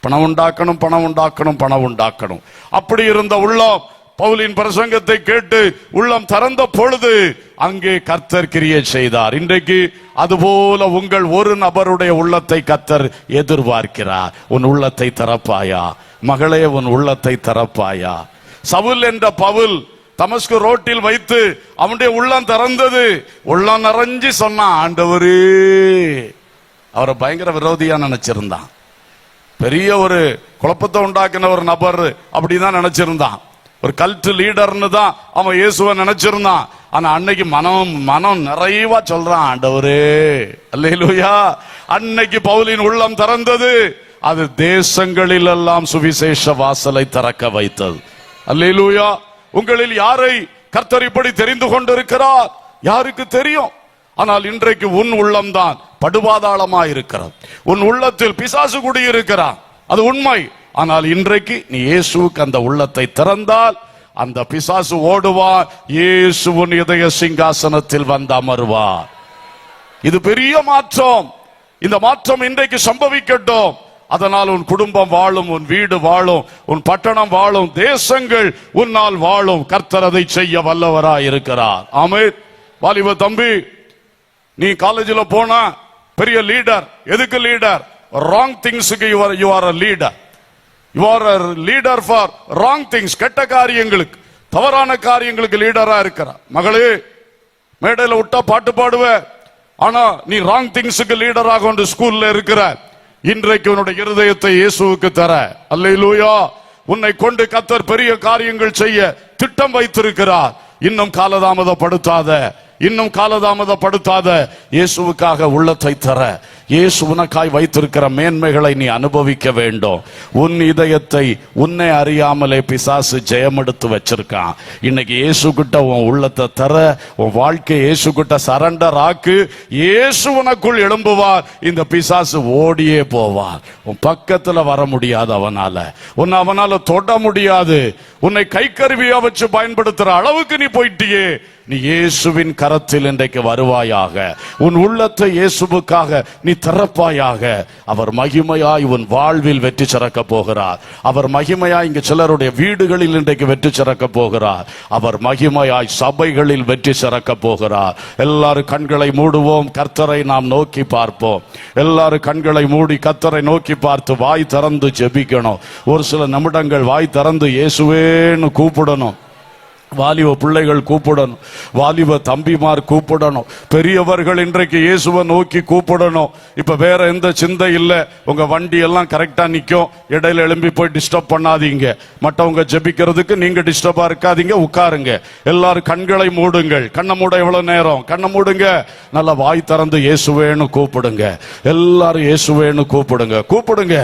பணம் உண்டாக்கணும், பணம் உண்டாக்கணும், பணம் உண்டாக்கணும். அப்படி இருந்த உள்ளம் பவுலின் பிரசங்கத்தை கேட்டு உள்ளம் திறந்த பொழுது அங்கே கர்த்தர் கிரியை செய்தார். இன்றைக்கு அதுபோல உங்கள் ஒரு நபருடைய உள்ளத்தை கர்த்தர் எதிர்பார்க்கிறார். உன் உள்ளத்தை திறப்பாயா மகளே, உன் உள்ளத்தை திறப்பாயா? சவுல் என்ற பவுல் தமஸ்கு ரோட்டில் வைத்து அவனுடைய உள்ளம் திறந்தது. உள்ளம் நிறைஞ்சு சொன்னான், ஆண்டவரே. அவரை பயங்கர விரோதியா நினைச்சிருந்தான், பெரிய ஒரு குழப்பத்தை உண்டாக்கின ஒரு நபர் அப்படிதான் நினைச்சிருந்தான், ஒரு கல்ட் லீடர்னு தான் அவன் இயேசுவை நினைச்சிருந்தான். ஆனா அன்னைக்கு மனம் நிறைவா சொல்றான், ஆண்டவரே. அல்லேலூயா. அன்னைக்கு பவுலின் உள்ளம் திறந்தது. அது தேசங்களில் எல்லாம் சுவிசேஷ வாசலை திறக்க வைத்தது. அல்லேலூயா. உங்களில் யாரை கர்த்தர் இப்படி தெரிந்து கொண்டிருக்கிறார் யாருக்கு தெரியும்? ஆனால் இன்றைக்கு உன் உள்ளம் தான் படுபாதாளமா இருக்கிறது. உன் உள்ளத்தில் பிசாசு குடியிருக்கிறான், அது உண்மை. ஆனால் இன்றைக்கு நீ இயேசுவுக்கு அந்த உள்ளத்தை திறந்தால் அந்த பிசாசு ஓடுவார். இயேசுவின் இதய சிங்காசனத்தில் வந்து அமருவார். இது பெரிய மாற்றம். இந்த மாற்றம் இன்றைக்கு சம்பவிக்கட்டும். அதனால் உன் குடும்பம் வாழும், உன் வீடு வாழும், உன் பட்டணம் வாழும், தேசங்கள் உன்னால் வாழும். கர்த்தர் அதை செய்ய வல்லவராய் இருக்கிறார். ஆமென். வாலிப தம்பி, நீ காலேஜில் போனா பெரிய லீடர். எதுக்கு லீடர்? ராங் திங்ஸ்க்கு you are a leader. You are a leader for wrong things. கெட்ட காரியங்களுக்கு, தவறான காரியங்களுக்கு லீடரா இருக்கிறார். மகளே, மேடையில விட்டா பாட்டு பாடுவ, ஆனா நீ ராங் திங்ஸ்க்கு லீடராக கொண்டு ஸ்கூல்ல இருக்கிற. இன்றைக்கு உன்னுடைய இருதயத்தை இயேசுவுக்கு தர. அல்லேலூயா. உன்னை கொண்டு கர்த்தர் பெரிய காரியங்கள் செய்ய திட்டம் வைத்திருக்கிறார். இன்னும் காலதாமதப்படுத்தாத, இன்னும் காலதாமதப்படுத்தாத. இயேசுவுக்காக உள்ளத்தை தர. இயேசு உனக்காய் வைத்திருக்கிற மேன்மைகளை நீ அனுபவிக்க வேண்டும். உன் இதயத்தை உன்னை அறியாமலே பிசாசு ஜெயமெடுத்து வச்சிருக்கான். இன்னைக்கு இயேசு கிட்ட உன் உள்ளத்தை தர, உன் வாழ்க்கை இயேசு கிட்ட சரண்டர் ஆக்கு. இயேசு உனக்குள் எழும்புவார். இந்த பிசாசு ஓடியே போவார். உன் பக்கத்துல வர முடியாது. உன்னை அவனால தொட முடியாது. உன்னை கை கருவியா வச்சு பயன்படுத்துற அளவுக்கு நீ போயிட்டியே. நீ இயேசுவின் கரத்தில் இன்றைக்கு வருவாயாக. உன் உள்ளத்தை இயேசுவுக்காக நீ திறப்பாயாக. அவர் மகிமையாய் உன் வாழ்வில் வெற்றி சிறக்க போகிறார். அவர் மகிமையாய் இங்கு சிலருடைய வீடுகளில் இன்றைக்கு வெற்றி சிறக்க போகிறார். அவர் மகிமையாய் சபைகளில் வெற்றி சிறக்க போகிறார். எல்லாரும் கண்களை மூடுவோம், கர்த்தரை நாம் நோக்கி பார்ப்போம். எல்லாரும் கண்களை மூடி கர்த்தரை நோக்கி பார்த்து வாய் திறந்து ஜெபிக்கணும். ஒரு சில நிமிடங்கள் வாய் திறந்து இயேசுவேன்னு கூப்பிடணும். வாலிப பிள்ளைகள் கூப்பிடணும், வாலிப தம்பிமார் கூப்பிடணும், பெரியவர்கள் இன்றைக்கு இயேசுவை நோக்கி கூப்பிடணும். இப்ப வேற எந்த சிந்தை இல்ல. உங்க வண்டி எல்லாம் கரெக்டா நிக்கும். இடையில எழும்பி போய் டிஸ்டர்ப் பண்ணாதீங்க. மற்றவங்க ஜெபிக்கிறதுக்கு நீங்க டிஸ்டர்பா இருக்காதீங்க. உட்காருங்க. எல்லாரும் கண்களை மூடுங்கள். கண்ணை மூட எவ்வளவு நேரம்? கண்ணை மூடுங்க. நல்லா வாய் திறந்து இயேசுவேன்னு கூப்பிடுங்க. எல்லாரும் இயேசுவேன்னு கூப்பிடுங்க. கூப்பிடுங்க.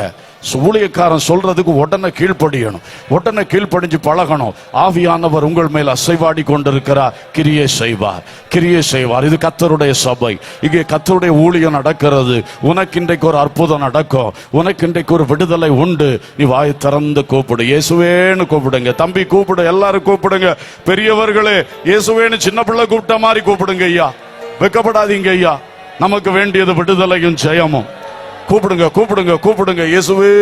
ஊழியக்காரன் சொல்றதுக்கு உடனே கீழ்ப்படியணும். உடனே கீழ்ப்படிஞ்சு பழகணும். ஆவியானவர் உங்கள் மேல் அசைவாடி கொண்டிருக்கிறார். கிரியை செய்வார், கிரியை செய்வார். இது கர்த்தருடைய சபை. இங்கே கர்த்தருடைய ஊழியம் நடக்கிறது. உனக்கு இன்றைக்கு ஒரு அற்புதம் நடக்கும். உனக்கு இன்றைக்கு ஒரு விடுதலை உண்டு. நீ வாய் திறந்து கூப்பிடு. இயேசுவேன்னு கூப்பிடுங்க. தம்பி கூப்பிடு. எல்லாரும் கூப்பிடுங்க. பெரியவர்களே, இயேசுவேன்னு சின்ன பிள்ளை கூப்பிட்ட மாதிரி கூப்பிடுங்க ஐயா. வெக்கப்படாதீங்க ஐயா. நமக்கு வேண்டியது விடுதலையும் ஜெயமும். கூப்பிடுங்க, கூப்பிடுங்க, கூப்பிடுங்க. இயேசுவே,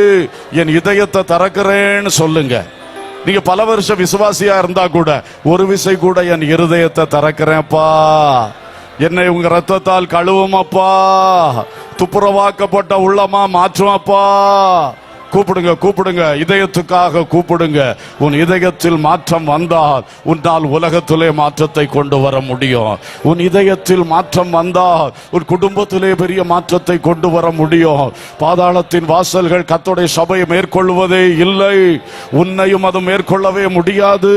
என் இதயத்தை திறக்கிறேன்னு சொல்லுங்க. நீங்க பல வருஷம் விசுவாசியா இருந்தா கூட ஒரு விசை கூட என் இருதயத்தை திறக்கிறேன்ப்பா, என்னை உங்க ரத்தத்தால் கழுவுமப்பா, துப்புரவாக்கப்பட்ட உள்ளமா மாற்றுமப்பா. கூப்பிடுங்க, கூப்பிடுங்க. இதயத்துக்காக கூப்பிடுங்க. உன் இதயத்தில் மாற்றம் வந்தால் உன்னால் உலகத்திலே மாற்றத்தை கொண்டு வர முடியும். உன் இதயத்தில் மாற்றம் வந்தால் உன் குடும்பத்திலே பெரிய மாற்றத்தை கொண்டு வர முடியும். பாதாளத்தின் வாசல்கள் கர்த்தருடைய சபையை மேற்கொள்வதே இல்லை. உன்னையும் அது மேற்கொள்ளவே முடியாது.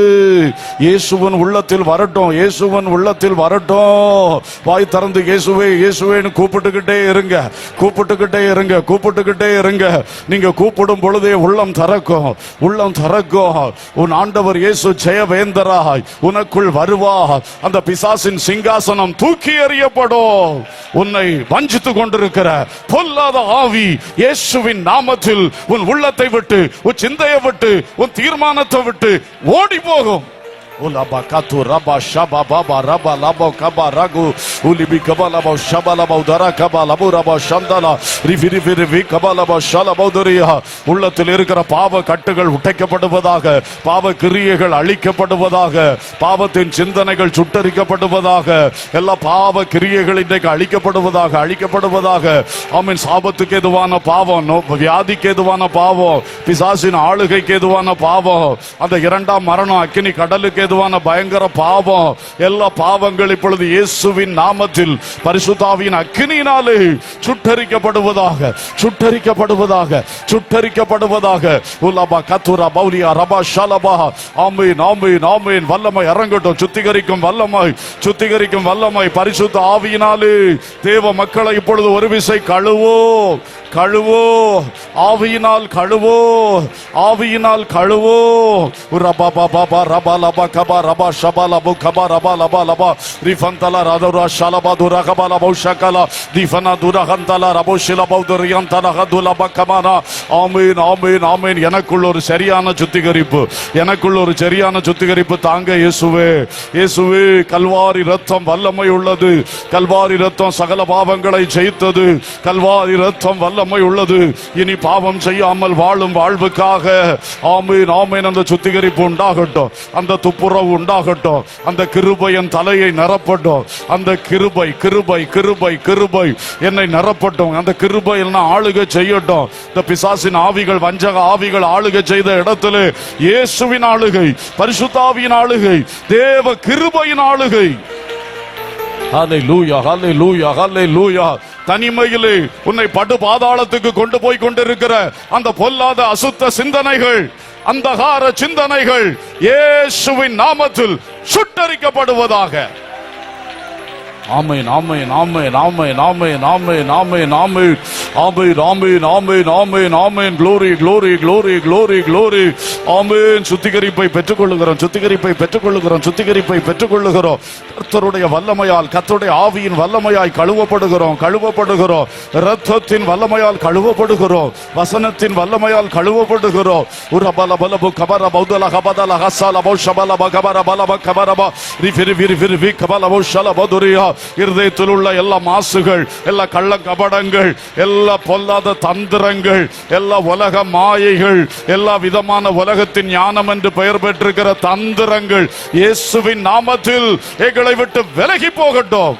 இயேசுவின் உள்ளத்தில் வரட்டும், இயேசுவின் உள்ளத்தில் வரட்டும். வாய் திறந்து இயேசுவே, இயேசுவேன்னு கூப்பிட்டுக்கிட்டே இருங்க. கூப்பிட்டுக்கிட்டே இருங்க. கூப்பிட்டுக்கிட்டே இருங்க. நீங்க கூப்பிடும் பொழுதே உள்ளம் திறக்கும், உள்ளம் திறக்கும். உன் ஆண்டவர் இயேசு ஜெயவேந்தராய் உனக்குள் வருவார். அந்த பிசாசின் சிங்காசனம் தூக்கி எறியப்படும். உன்னை வஞ்சித்துக் கொண்டிருக்கிற பொல்லாத ஆவி இயேசுவின் நாமத்தில் உன் உள்ளத்தை விட்டு, உன் சிந்தையை விட்டு, உன் தீர்மானத்தை விட்டு ஓடி போகும். Ulaba katu raba shaba baba raba labo kaba ragu ulibi kaba labo shaba labo dara kaba labo raba shandala rivi rivi rivi kaba labo shala bodoriya. உள்ளத்தில் இருக்கிற பாவ கட்டுகள் உடைக்கப்படுவதாக, பாவ கிரியைகள் அழிக்கப்படுவதாக, பாவத்தின் சிந்தனைகள் சுட்டரிக்கப்படுவதாக, எல்லா பாவ கிரியைகள் இன்றைக்கு அழிக்கப்படுவதாக, அழிக்கப்படுவதாக. ஆமென். சாபத்துக்கு எதுவான பாவம், வியாதிக்கு எதுவான பாவம், பிசாசின் ஆளுகைக்கு எதுவான பாவம், அந்த இரண்டாம் மரணம், அக்கினி கடலுக்கு எதுவான பயங்கர பாவம், எல்லா பாவங்கள் இப்பொழுது இயேசுவின் நாமத்தில் பரிசுத்தாவியின் அக்கினியினாலே சுட்டரிக்கப்படுவதாக, சுட்டரிக்கப்படுவதாக, சுட்டரிக்கப்படுவதாக. உலபா கத்துரா பௌலியா ரபா ஷலபா. ஆமென், ஆமென், ஆமென். வல்லமை இறங்கட்டும். சுத்திகரிக்கும் வல்லமை, சுத்திகரிக்கும் வல்லமை பரிசுத்த ஆவியினாலே தேவ மக்களை இப்பொழுது ஒரு விசை கழுவோ, கழுவோ, ஆவியினால் கழுவோ, ஆவியினால் கழுவோ. ரபா பாபா ரபா லபா கபா ரபா ஷபா லபு கபா ரபா லபா லபா ரிஃபந்தல ரதுரா ஷலபா துரா கபா லபு ஷகலா திஃபனா துரா ஹந்தல ரபு ஷிலபு துரியந்தல ஹதுல பகமானா. ஆமென், ஆமென், ஆமென். எனக்குள்ள ஒரு சரியான சுத்திகரிப்பு, எனக்குள்ள ஒரு சரியான சுத்திகரிப்பு தாங்க இயேசுவே. இயேசுவே, கல்வாரி ரத்தம் வல்லமை உள்ளது. கல்வாரி ரத்தம் சகல பாவங்களை ஜெயித்தது. கல்வாரி ரத்தம் வல்லமை உள்ளது. இனி பாவம் செய்யாமல் வாழும் வாழ்வுக்காக. ஆமென், ஆமென். அந்த சுத்திகரிப்பு உண்டாகட்டும், அந்த துப்புரவு உண்டாகட்டும், அந்த கிருபை என் தலையை நிரப்பட்டும். அந்த கிருபை கிருபை கிருபை கிருபை என்னை நிரப்பட்டும். அந்த கிருபை என்ன ஆளுகை செய்யட்டும். இந்த பிசாசின் ஆவிகள், வஞ்சக ஆவிகள் ஆளுகை செய்த இடத்திலே இயேசுவின் ஆளுகை, பரிசுத்த ஆவியின் ஆளுகை, தேவ கிருபையின் ஆளுகை. ஹல்லேலூயா, ஹல்லேலூயா, ஹல்லேலூயா. தனிமையிலே உன்னை படு பாதாளத்துக்கு கொண்டு போய் கொண்டிருக்கிற அந்த பொல்லாத அசுத்த சிந்தனைகள், அந்தகார சிந்தனைகள் இயேசுவின் நாமத்தில் சுட்டரிக்கப்படுவதாக. ஆமென், ஆமென், ஆமென், ஆமென், ஆமென், ஆமென், ஆமென், ஆமென், ஆமென், ஆமென், ஆமென், ஆமென், ஆமென். glory, glory, glory, glory, glory. ஆமென். சுத்திகரிப்பை பெற்றுக்கொள்ளுகிறோம், சுத்திகரிப்பை பெற்றுக்கொள்ளுகிறோம், சுத்திகரிப்பை பெற்றுக்கொள்ளுகிறோம். கர்த்தருடைய வல்லமையால், கர்த்தருடைய ஆவியின் வல்லமையாய் கழுவப்படுகிறோம், கழுவப்படுகிறோம். இரத்தத்தின் வல்லமையால் கழுவப்படுகிறோம், வசனத்தின் வல்லமையால் கழுவப்படுகிறோம். உரபல பலபு கபர பௌதல கபதல ஹஸல பௌஷபல பகபர பலப கபரப ரிஃபிரி விரிஃபிரி வி கபல பௌஷல பதுரியா. இருதயத்தில் உள்ள எல்லா மாசுகள், எல்லா கள்ள கபடங்கள், எல்லா பொல்லாத தந்திரங்கள், எல்லா உலக மாயைகள், எல்லா விதமான உலகத்தின் ஞானம் என்று பெயர் பெற்றிருக்கிற தந்திரங்கள் இயேசுவின் நாமத்தில் எங்களை விட்டு விலகி போகட்டும்.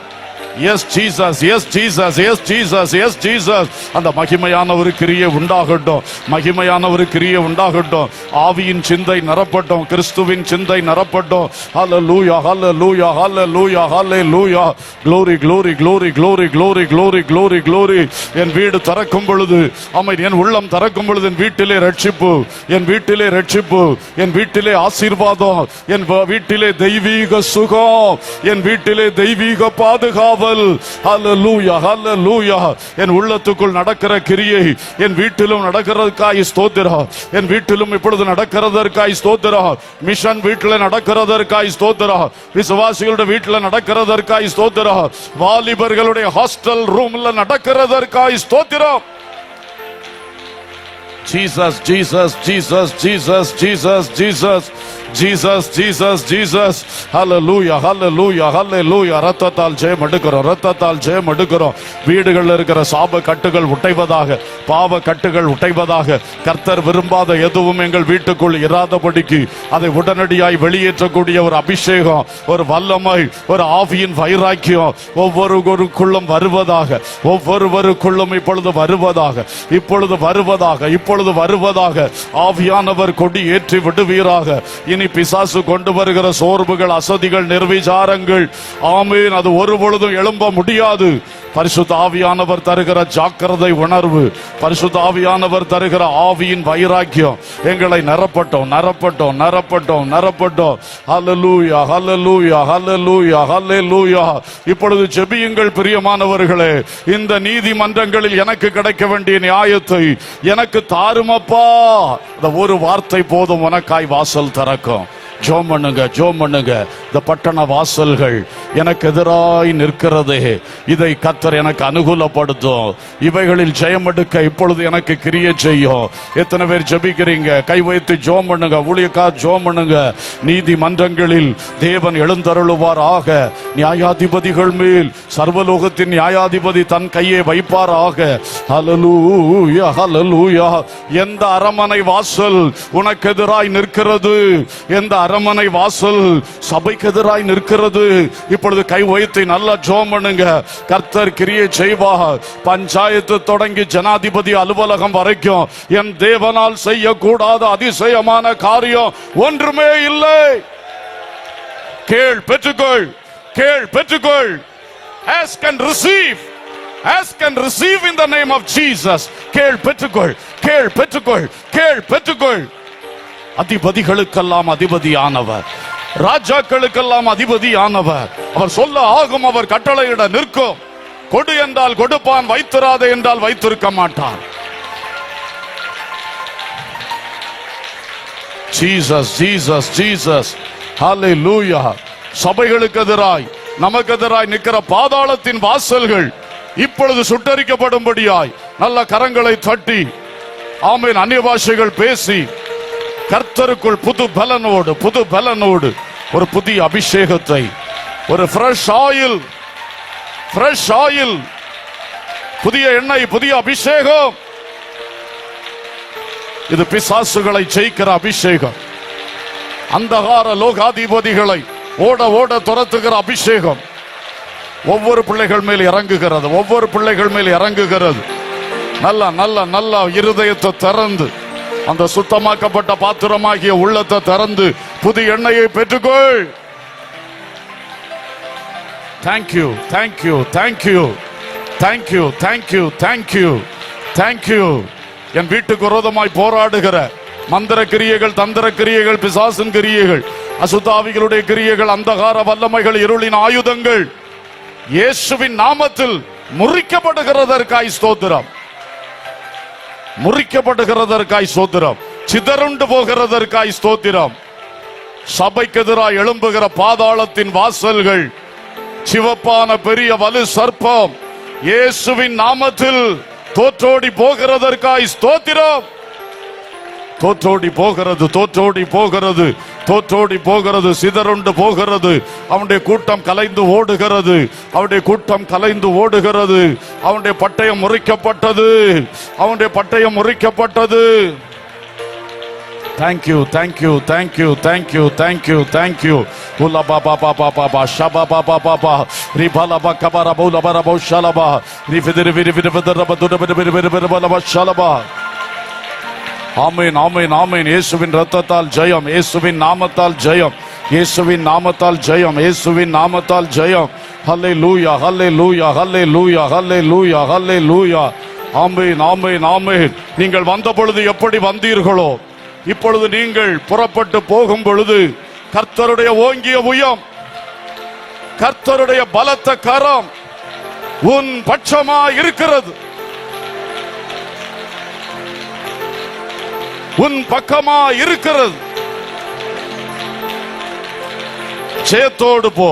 S Jesus, S Jesus, S Jesus, S Jesus. அந்த மகிமையான ஒரு கிரியை உண்டாகட்டும், மகிமையான ஒரு கிரியை உண்டாகட்டும். ஆவியின் சிந்தை நிரப்பட்டும், கிறிஸ்துவின் சிந்தை நிரப்பட்டும். ஹல்லேலூயா, ஹல்லேலூயா, ஹல்லேலூயா, ஹல்லேலூயா. glory, glory, glory, glory, glory, glory, glory, glory. என் வீடு திறக்கும் பொழுது, ஆமென், என் உள்ளம் திறக்கும் பொழுது என் வீட்டிலே ரட்சிப்பு, என் வீட்டிலே ரட்சிப்பு, என் வீட்டிலே ஆசீர்வாதம், என் வீட்டிலே தெய்வீக சுகம், என் வீட்டிலே தெய்வீக பாதுகாவல். ஹல்லேலூயா, ஹல்லேலூயா. என் உள்ளத்துக்குள் நடக்கிற கிரியை என் வீட்டிலும் நடக்கிறதுக்காய் ஸ்தோத்திரம். என் வீட்டிலும் இப்பொழுது நடக்கிறதற்காய் ஸ்தோத்திரம். மிஷன் வீட்டில் நடக்கிறதற்காய் ஸ்தோத்திரம். விசுவாசிகளுடைய வீட்டில் நடக்கிறதற்காய் ஸ்தோத்திரம். வாலிபர்களுடைய ஹாஸ்டல் ரூம்ல நடக்கிறதற்காய் ஸ்தோத்திரம். Jesus, Jesus, Jesus, Jesus, Jesus, Jesus, Jesus, Jesus, Jesus. ஹல்லேலூயா, ஹல்லேலூயா, ஹல்லேலூயா. ரத்தத்தால் ஜெயம் எடுக்கிறோம், ரத்தத்தால் ஜெயம் எடுக்கிறோம். வீடுகளில் இருக்கிற சாப கட்டுகள் உடைவதாக, பாவ கட்டுகள் உடைவதாக. கர்த்தர் விரும்பாத எதுவும் எங்கள் வீட்டுக்குள் இராதபடிக்கு அதை உடனடியாய் வெளியேற்றக்கூடிய ஒரு அபிஷேகம், ஒரு வல்லமை, ஒரு ஆவியின் வைராக்கியம் ஒவ்வொருவருக்குள்ளும் வருவதாக, ஒவ்வொருவருக்குள்ளும் இப்பொழுது வருவதாக, இப்பொழுது வருவதாக, இப்பொழுது வருவதாக. ஆவியானவர் கொடி ஏற்றி விடுவீராக. இனி பிசாசு கொண்டு வருகிற சோர்வுகள், அசதிகள், நிர்விசாரங்கள், ஆமென், அது ஒரு பொழுதும் எழும்ப முடியாது. பரிசுத்த ஆவியானவர் தருகிற ஜாக்கிரதை உணர்வு, பரிசுத்த ஆவியானவர் தருகிற ஆவியின் வைராக்கியம் எங்களை நிரப்பட்டோம், நிரப்பட்டோம், நிரப்பட்டோம், நிரப்பட்டோம். ஹல்லேலூயா, ஹல்லேலூயா, ஹல்லேலூயா, ஹல்லேலூயா. இப்பொழுது ஜெபியுங்கள் பிரியமானவர்களே. இந்த நீதிமன்றங்களில் எனக்கு கிடைக்க வேண்டிய நியாயத்தை எனக்கு தாருமப்பா. இந்த ஒரு வார்த்தை போதும், உனக்காய் வாசல் திறக்கும். ஜோம் பண்ணுங்க, ஜோம் பண்ணுங்க. இந்த பட்டண வாசல்கள் எனக்கு எதிராய் நிற்கிறதே, இதை கர்த்தர் எனக்கு அனுகூலப்படுத்தும். இவைகளில் ஜெயம் எடுக்க இப்பொழுது எனக்கு கிரியை செய்யும். எத்தனை பேர் ஜெபிக்கிறீங்க? கை வைத்து ஜோம் பண்ணுங்க. ஊழியக்கார் ஜோம் பண்ணுங்க. நீதிமன்றங்களில் தேவன் எழுந்தருளுவாராக. நியாயாதிபதிகள் மேல் சர்வலோகத்தின் நியாயாதிபதி தன் கையை வைப்பாராக. ஹல்லேலூயா, ஹல்லேலூயா. எந்த அரமனை வாசல் உனக்கு எதிராய் நிற்கிறது? எந்த அரமனை வாசல் சபைக்கு எதிராய் நிற்கிறது? இப்பொழுது கை வைத்து நல்லா ஜெபம் பண்ணுங்க. கர்த்தர் கிரியை செய்வார். பஞ்சாயத்து தொடங்கி ஜனாதிபதி அலுவலகம் வரைக்கும் என் தேவனால் செய்யக்கூடாத அதிசயமான காரியம் ஒன்றுமே இல்லை. கேள், பெற்றுக்கொள், கேள், பெற்றுக்கொள். Ask and receive. Ask and receive in the name of Jesus. கேள், பெற்றுக்கொள், கேள், பெற்றுக்கொள், கேள், பெற்றுக்கொள். அதிபதிகளுக்கெல்லாம் அதிபதியானவர், ராஜாக்களுக்கெல்லாம் அதிபதியானவர். அவர் சொல்ல ஆகும், அவர் கட்டளையிட நிற்கும். கொடு என்றால் கொடுப்பான், வைத்திராதே என்றால் வைத்திருக்க மாட்டான். ஜீசஸ் ஜீசஸ் ஜீசஸ் ஹல்லேலூயா. சபைகளுக்கு எதிராய் நமக்கு எதிராய் நிற்கிற பாதாளத்தின் வாசல்கள் இப்பொழுது சுட்டரிக்கப்படும்படியாய் நல்ல கரங்களை தட்டி ஆமென் அந்நிய பாஷைகள் பேசி கர்த்தருக்குள் புது பலனோடு ஒரு புதிய அபிஷேகத்தை, ஒரு ஃப்ரெஷ் ஆயில், புதிய எண்ணெய், புதிய அபிஷேகம். இது பிசாசுகளை ஜெயிக்கிற அபிஷேகம். அந்தகார லோகாதிபதிகளை ஓட ஓட துரத்துகிற அபிஷேகம் ஒவ்வொரு பிள்ளைகள் மேல் இறங்குகிறது. நல்ல நல்ல நல்ல இருதயத்தை திறந்து, அந்த சுத்தமாக்கப்பட்ட பாத்திரமாகிய உள்ளத்தை திறந்து புதிய எண்ணெயை பெற்றுக்கொள். Thank you thank you thank you thank you thank you thank you thank you. என் வீட்டுக்கு விரோதமாய் போராடுகிற மந்திர கிரியைகள், தந்திர கிரியைகள், பிசாசின் கிரியைகள், அசுத்தாவிகளுடைய கிரியைகள், அந்தகார வல்லமைகள், இருளின் ஆயுதங்கள் இயேசுவின் நாமத்தில் முறிக்கப்படுகிறதற்காய் ஸ்தோத்திரம். சிதறுண்டு போகிறதற்காய் ஸ்தோத்திரம். சபைக்கு எதிராய் எழும்புகிற பாதாளத்தின் வாசல்கள், சிவப்பான பெரிய வலு சர்ப்பம் இயேசுவின் நாமத்தில் தோற்றோடி போகிறதற்காய் ஸ்தோத்திரம். தோற்றோடி போகிறது, சிதறுண்டு போகிறது. அவனுடைய கூட்டம் கலைந்து ஓடுகிறது. அவனுடைய பட்டயம் முறிக்கப்பட்டது. Thank you thank you thank you thank you thank you thank you. உலபா பாபா பாபா ஷபா பாபா பாபா ரிபலபா கபரா பௌலபரா பௌஷலபா ரிஃபிதிரி விரிவிரபதரப துடபரபரபரபரப ஷலபா. ஆமென் ஆமென் ஆமென். இயேசுவின் இரத்தத்தால் ஜெயம், இயேசுவின் நாமத்தால் ஜெயம், இயேசுவின் நாமத்தால் ஜெயம், இயேசுவின் நாமத்தால் ஜெயம். ஹல்லேலூயா ஹல்லேலூயா ஹல்லேலூயா ஹல்லேலூயா ஹல்லேலூயா. ஆமென் ஆமென் ஆமென். நீங்கள் வந்த பொழுது எப்படி வந்தீர்களோ, இப்பொழுது நீங்கள் புறப்பட்டு போகும் பொழுது கர்த்தருடைய ஓங்கிய உயம், கர்த்தருடைய பலத்த கரம் உன் பட்சமா இருக்கிறது, உன் பக்கமா இருக்கிறது. ஜெயத்தோடு போ.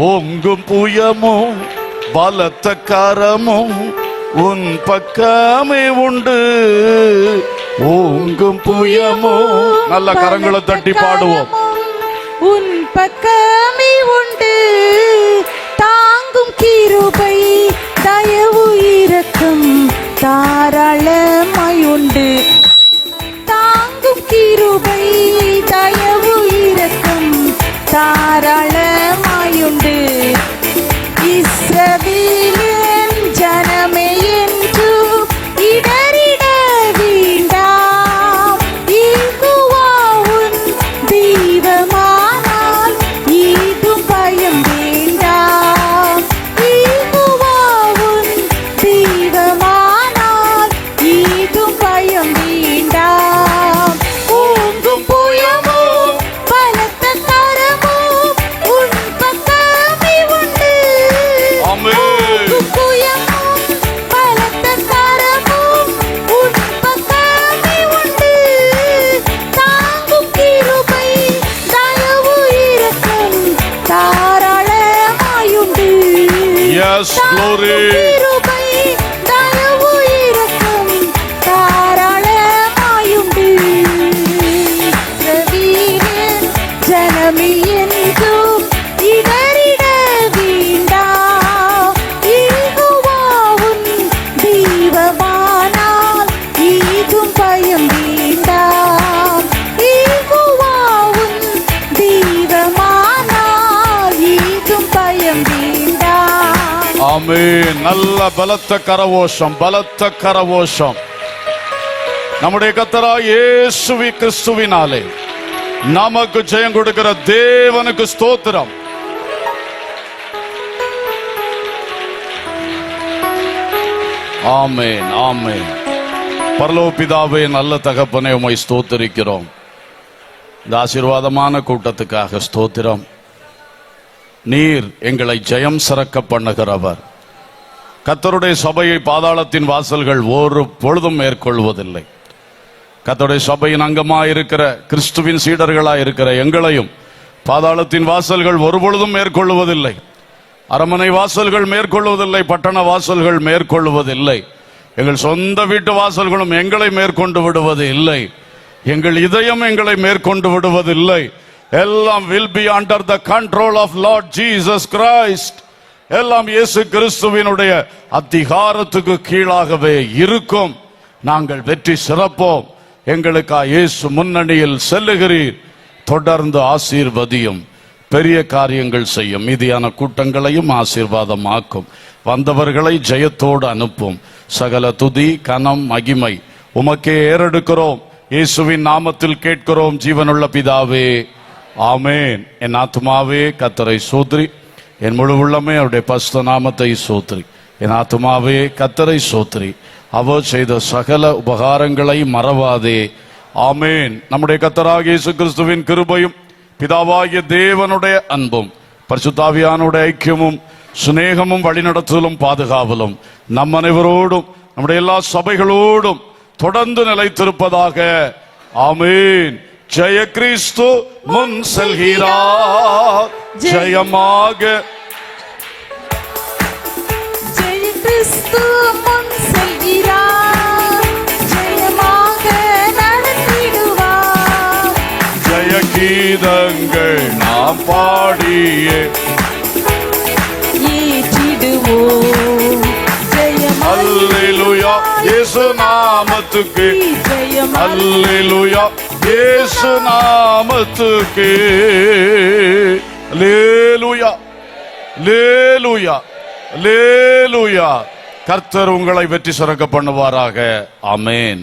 ஓங்கும் புயமும் பலத்த கரமும் உன் பக்கமே உண்டு. ஓங்கும் புயமும், நல்ல கரங்களை தட்டி பாடுவோம். உன் பக்கமே உண்டு. தாங்கும் கிருபை தயவு இரக்கம் தாராளமாயுண்டு. தாங்கும் கிருபை தயவு இரக்கம் தாராளமாயுண்டு. இஸ்ரவேலின் ஜனமே என்று இடறிட வேண்டாம். யெகோவா உன் தெய்வமானால் ஏதும் பயம் வேண்டாம். யெகோவா உன் தெய்வமானால் ஏதும் பயம் வேண்டாம். ஓங்கும் புயமும் பலத்த கரமும் உன் பக்கமே உண்டு. ஓங்கும் புயமும் பலத்த கரமும் உன் பக்கமே உண்டு. தாங்கும் கிருபை தயவு இரக்கம் தாராளமாயுண்டு. Yes, glory. கிருபை தயவு இரக்கம் தாராளமாயுண்டு. இஸ்ரவேலின் ஜனமே என்றும் இடறிட வேண்டாம். யெகோவா உன் தெய்வமானால் ஏதும் பயம் வேண்டாம். யெகோவா உன் தெய்வமானால் ஏதும் பயம் வேண்டாம். ஆமென். நல்ல பலத்த கரவோஷம் நம்முடைய கர்த்தராகிய இயேசு கிறிஸ்துவினாலே நமக்கு ஜெயம் கொடுக்கிற தேவனுக்கு ஸ்தோத்திரம். ஆமென் ஆமென். பரலோக பிதாவே, நல்ல தகப்பனே, உம்மை ஸ்தோத்திரிக்கிறோம். இந்த ஆசீர்வாதமான கூட்டத்துக்காக ஸ்தோத்திரம். நீர் எங்களை ஜெயம் சிறக்க பண்ணுகிறவர். கர்த்தருடைய சபையை பாதாளத்தின் வாசல்கள் ஒரு பொழுதும் மேற்கொள்வதில்லை. கர்த்தருடைய சபையின் அங்கமாயிருக்கிற கிறிஸ்துவின் சீடர்களாயிருக்கிற எங்களையும் பாதாளத்தின் வாசல்கள் ஒரு பொழுதும் மேற்கொள்வதில்லை. அரமனை வாசல்கள் மேற்கொள்வதில்லை, பட்டண வாசல்கள் மேற்கொள்வதில்லை. எங்கள் சொந்த வீட்டு வாசல்களும் எங்களை மேற்கொண்டு விடுவது இல்லை. எங்கள் இதயம் எங்களை மேற்கொண்டு விடுவதில்லை. எல்லாம் will be under the control of Lord Jesus Christ. எல்லாம் இயேசு கிறிஸ்துவினுடைய அதிகாரத்துக்கு கீழாகவே இருக்கும். நாங்கள் வெற்றி சிறப்போம். எங்களுக்காக இயேசு முன்னணியில் செல்லுகிறீர். தொடர்ந்து ஆசீர்வதியும், பெரிய காரியங்கள் செய்யும், மீதியான கூட்டங்களையும் ஆசீர்வாதமாக்கும், வந்தவர்களை ஜெயத்தோடு அனுப்பும். சகல துதி கனம் மகிமை உமக்கே ஏறெடுக்கிறோம். இயேசுவின் நாமத்தில் கேட்கிறோம் ஜீவனுள்ள பிதாவே, ஆமேன். என் ஆத்துமாவே கர்த்தரை சோத்ரி, என் முழு உள்ளமே அவருடைய பரிசுத்த நாமத்தை சோத்ரி. என் ஆத்துமாவே கர்த்தரை சோத்ரி, அவர் செய்த சகல உபகாரங்களை மறவாதே. ஆமேன். நம்முடைய கர்த்தராகிய இயேசு கிறிஸ்துவின் கிருபையும் பிதாவாகிய தேவனுடைய அன்பும் பரிசுத்தாவியானுடைய ஐக்கியமும் சிநேகமும் வழிநடத்தலும் பாதுகாவலும் நம் அனைவரோடும் நம்முடைய எல்லா சபைகளோடும் தொடர்ந்து நிலைத்திருப்பதாக. ஆமேன். ஜெய கிறிஸ்து முன் செல்கிறார், ஜெயமாக. ஜெய கிறிஸ்து முன் செல்கிறார், ஜெயமாக நடத்திடுவார். ஜெய கீதங்கள் நாம் பாடியே ஏற்றிடுவோம். ஜெயம் அல்லேலூயா இயேசு நாமத்துக்கு, ஜெயம் அல்லேலூயா இயேசு நாமத்துக்கு. அல்லேலூயா அல்லேலூயா அல்லேலூயா. கர்த்தர் உங்களை வெற்றி சிறக்க பண்ணுவாராக. ஆமென்.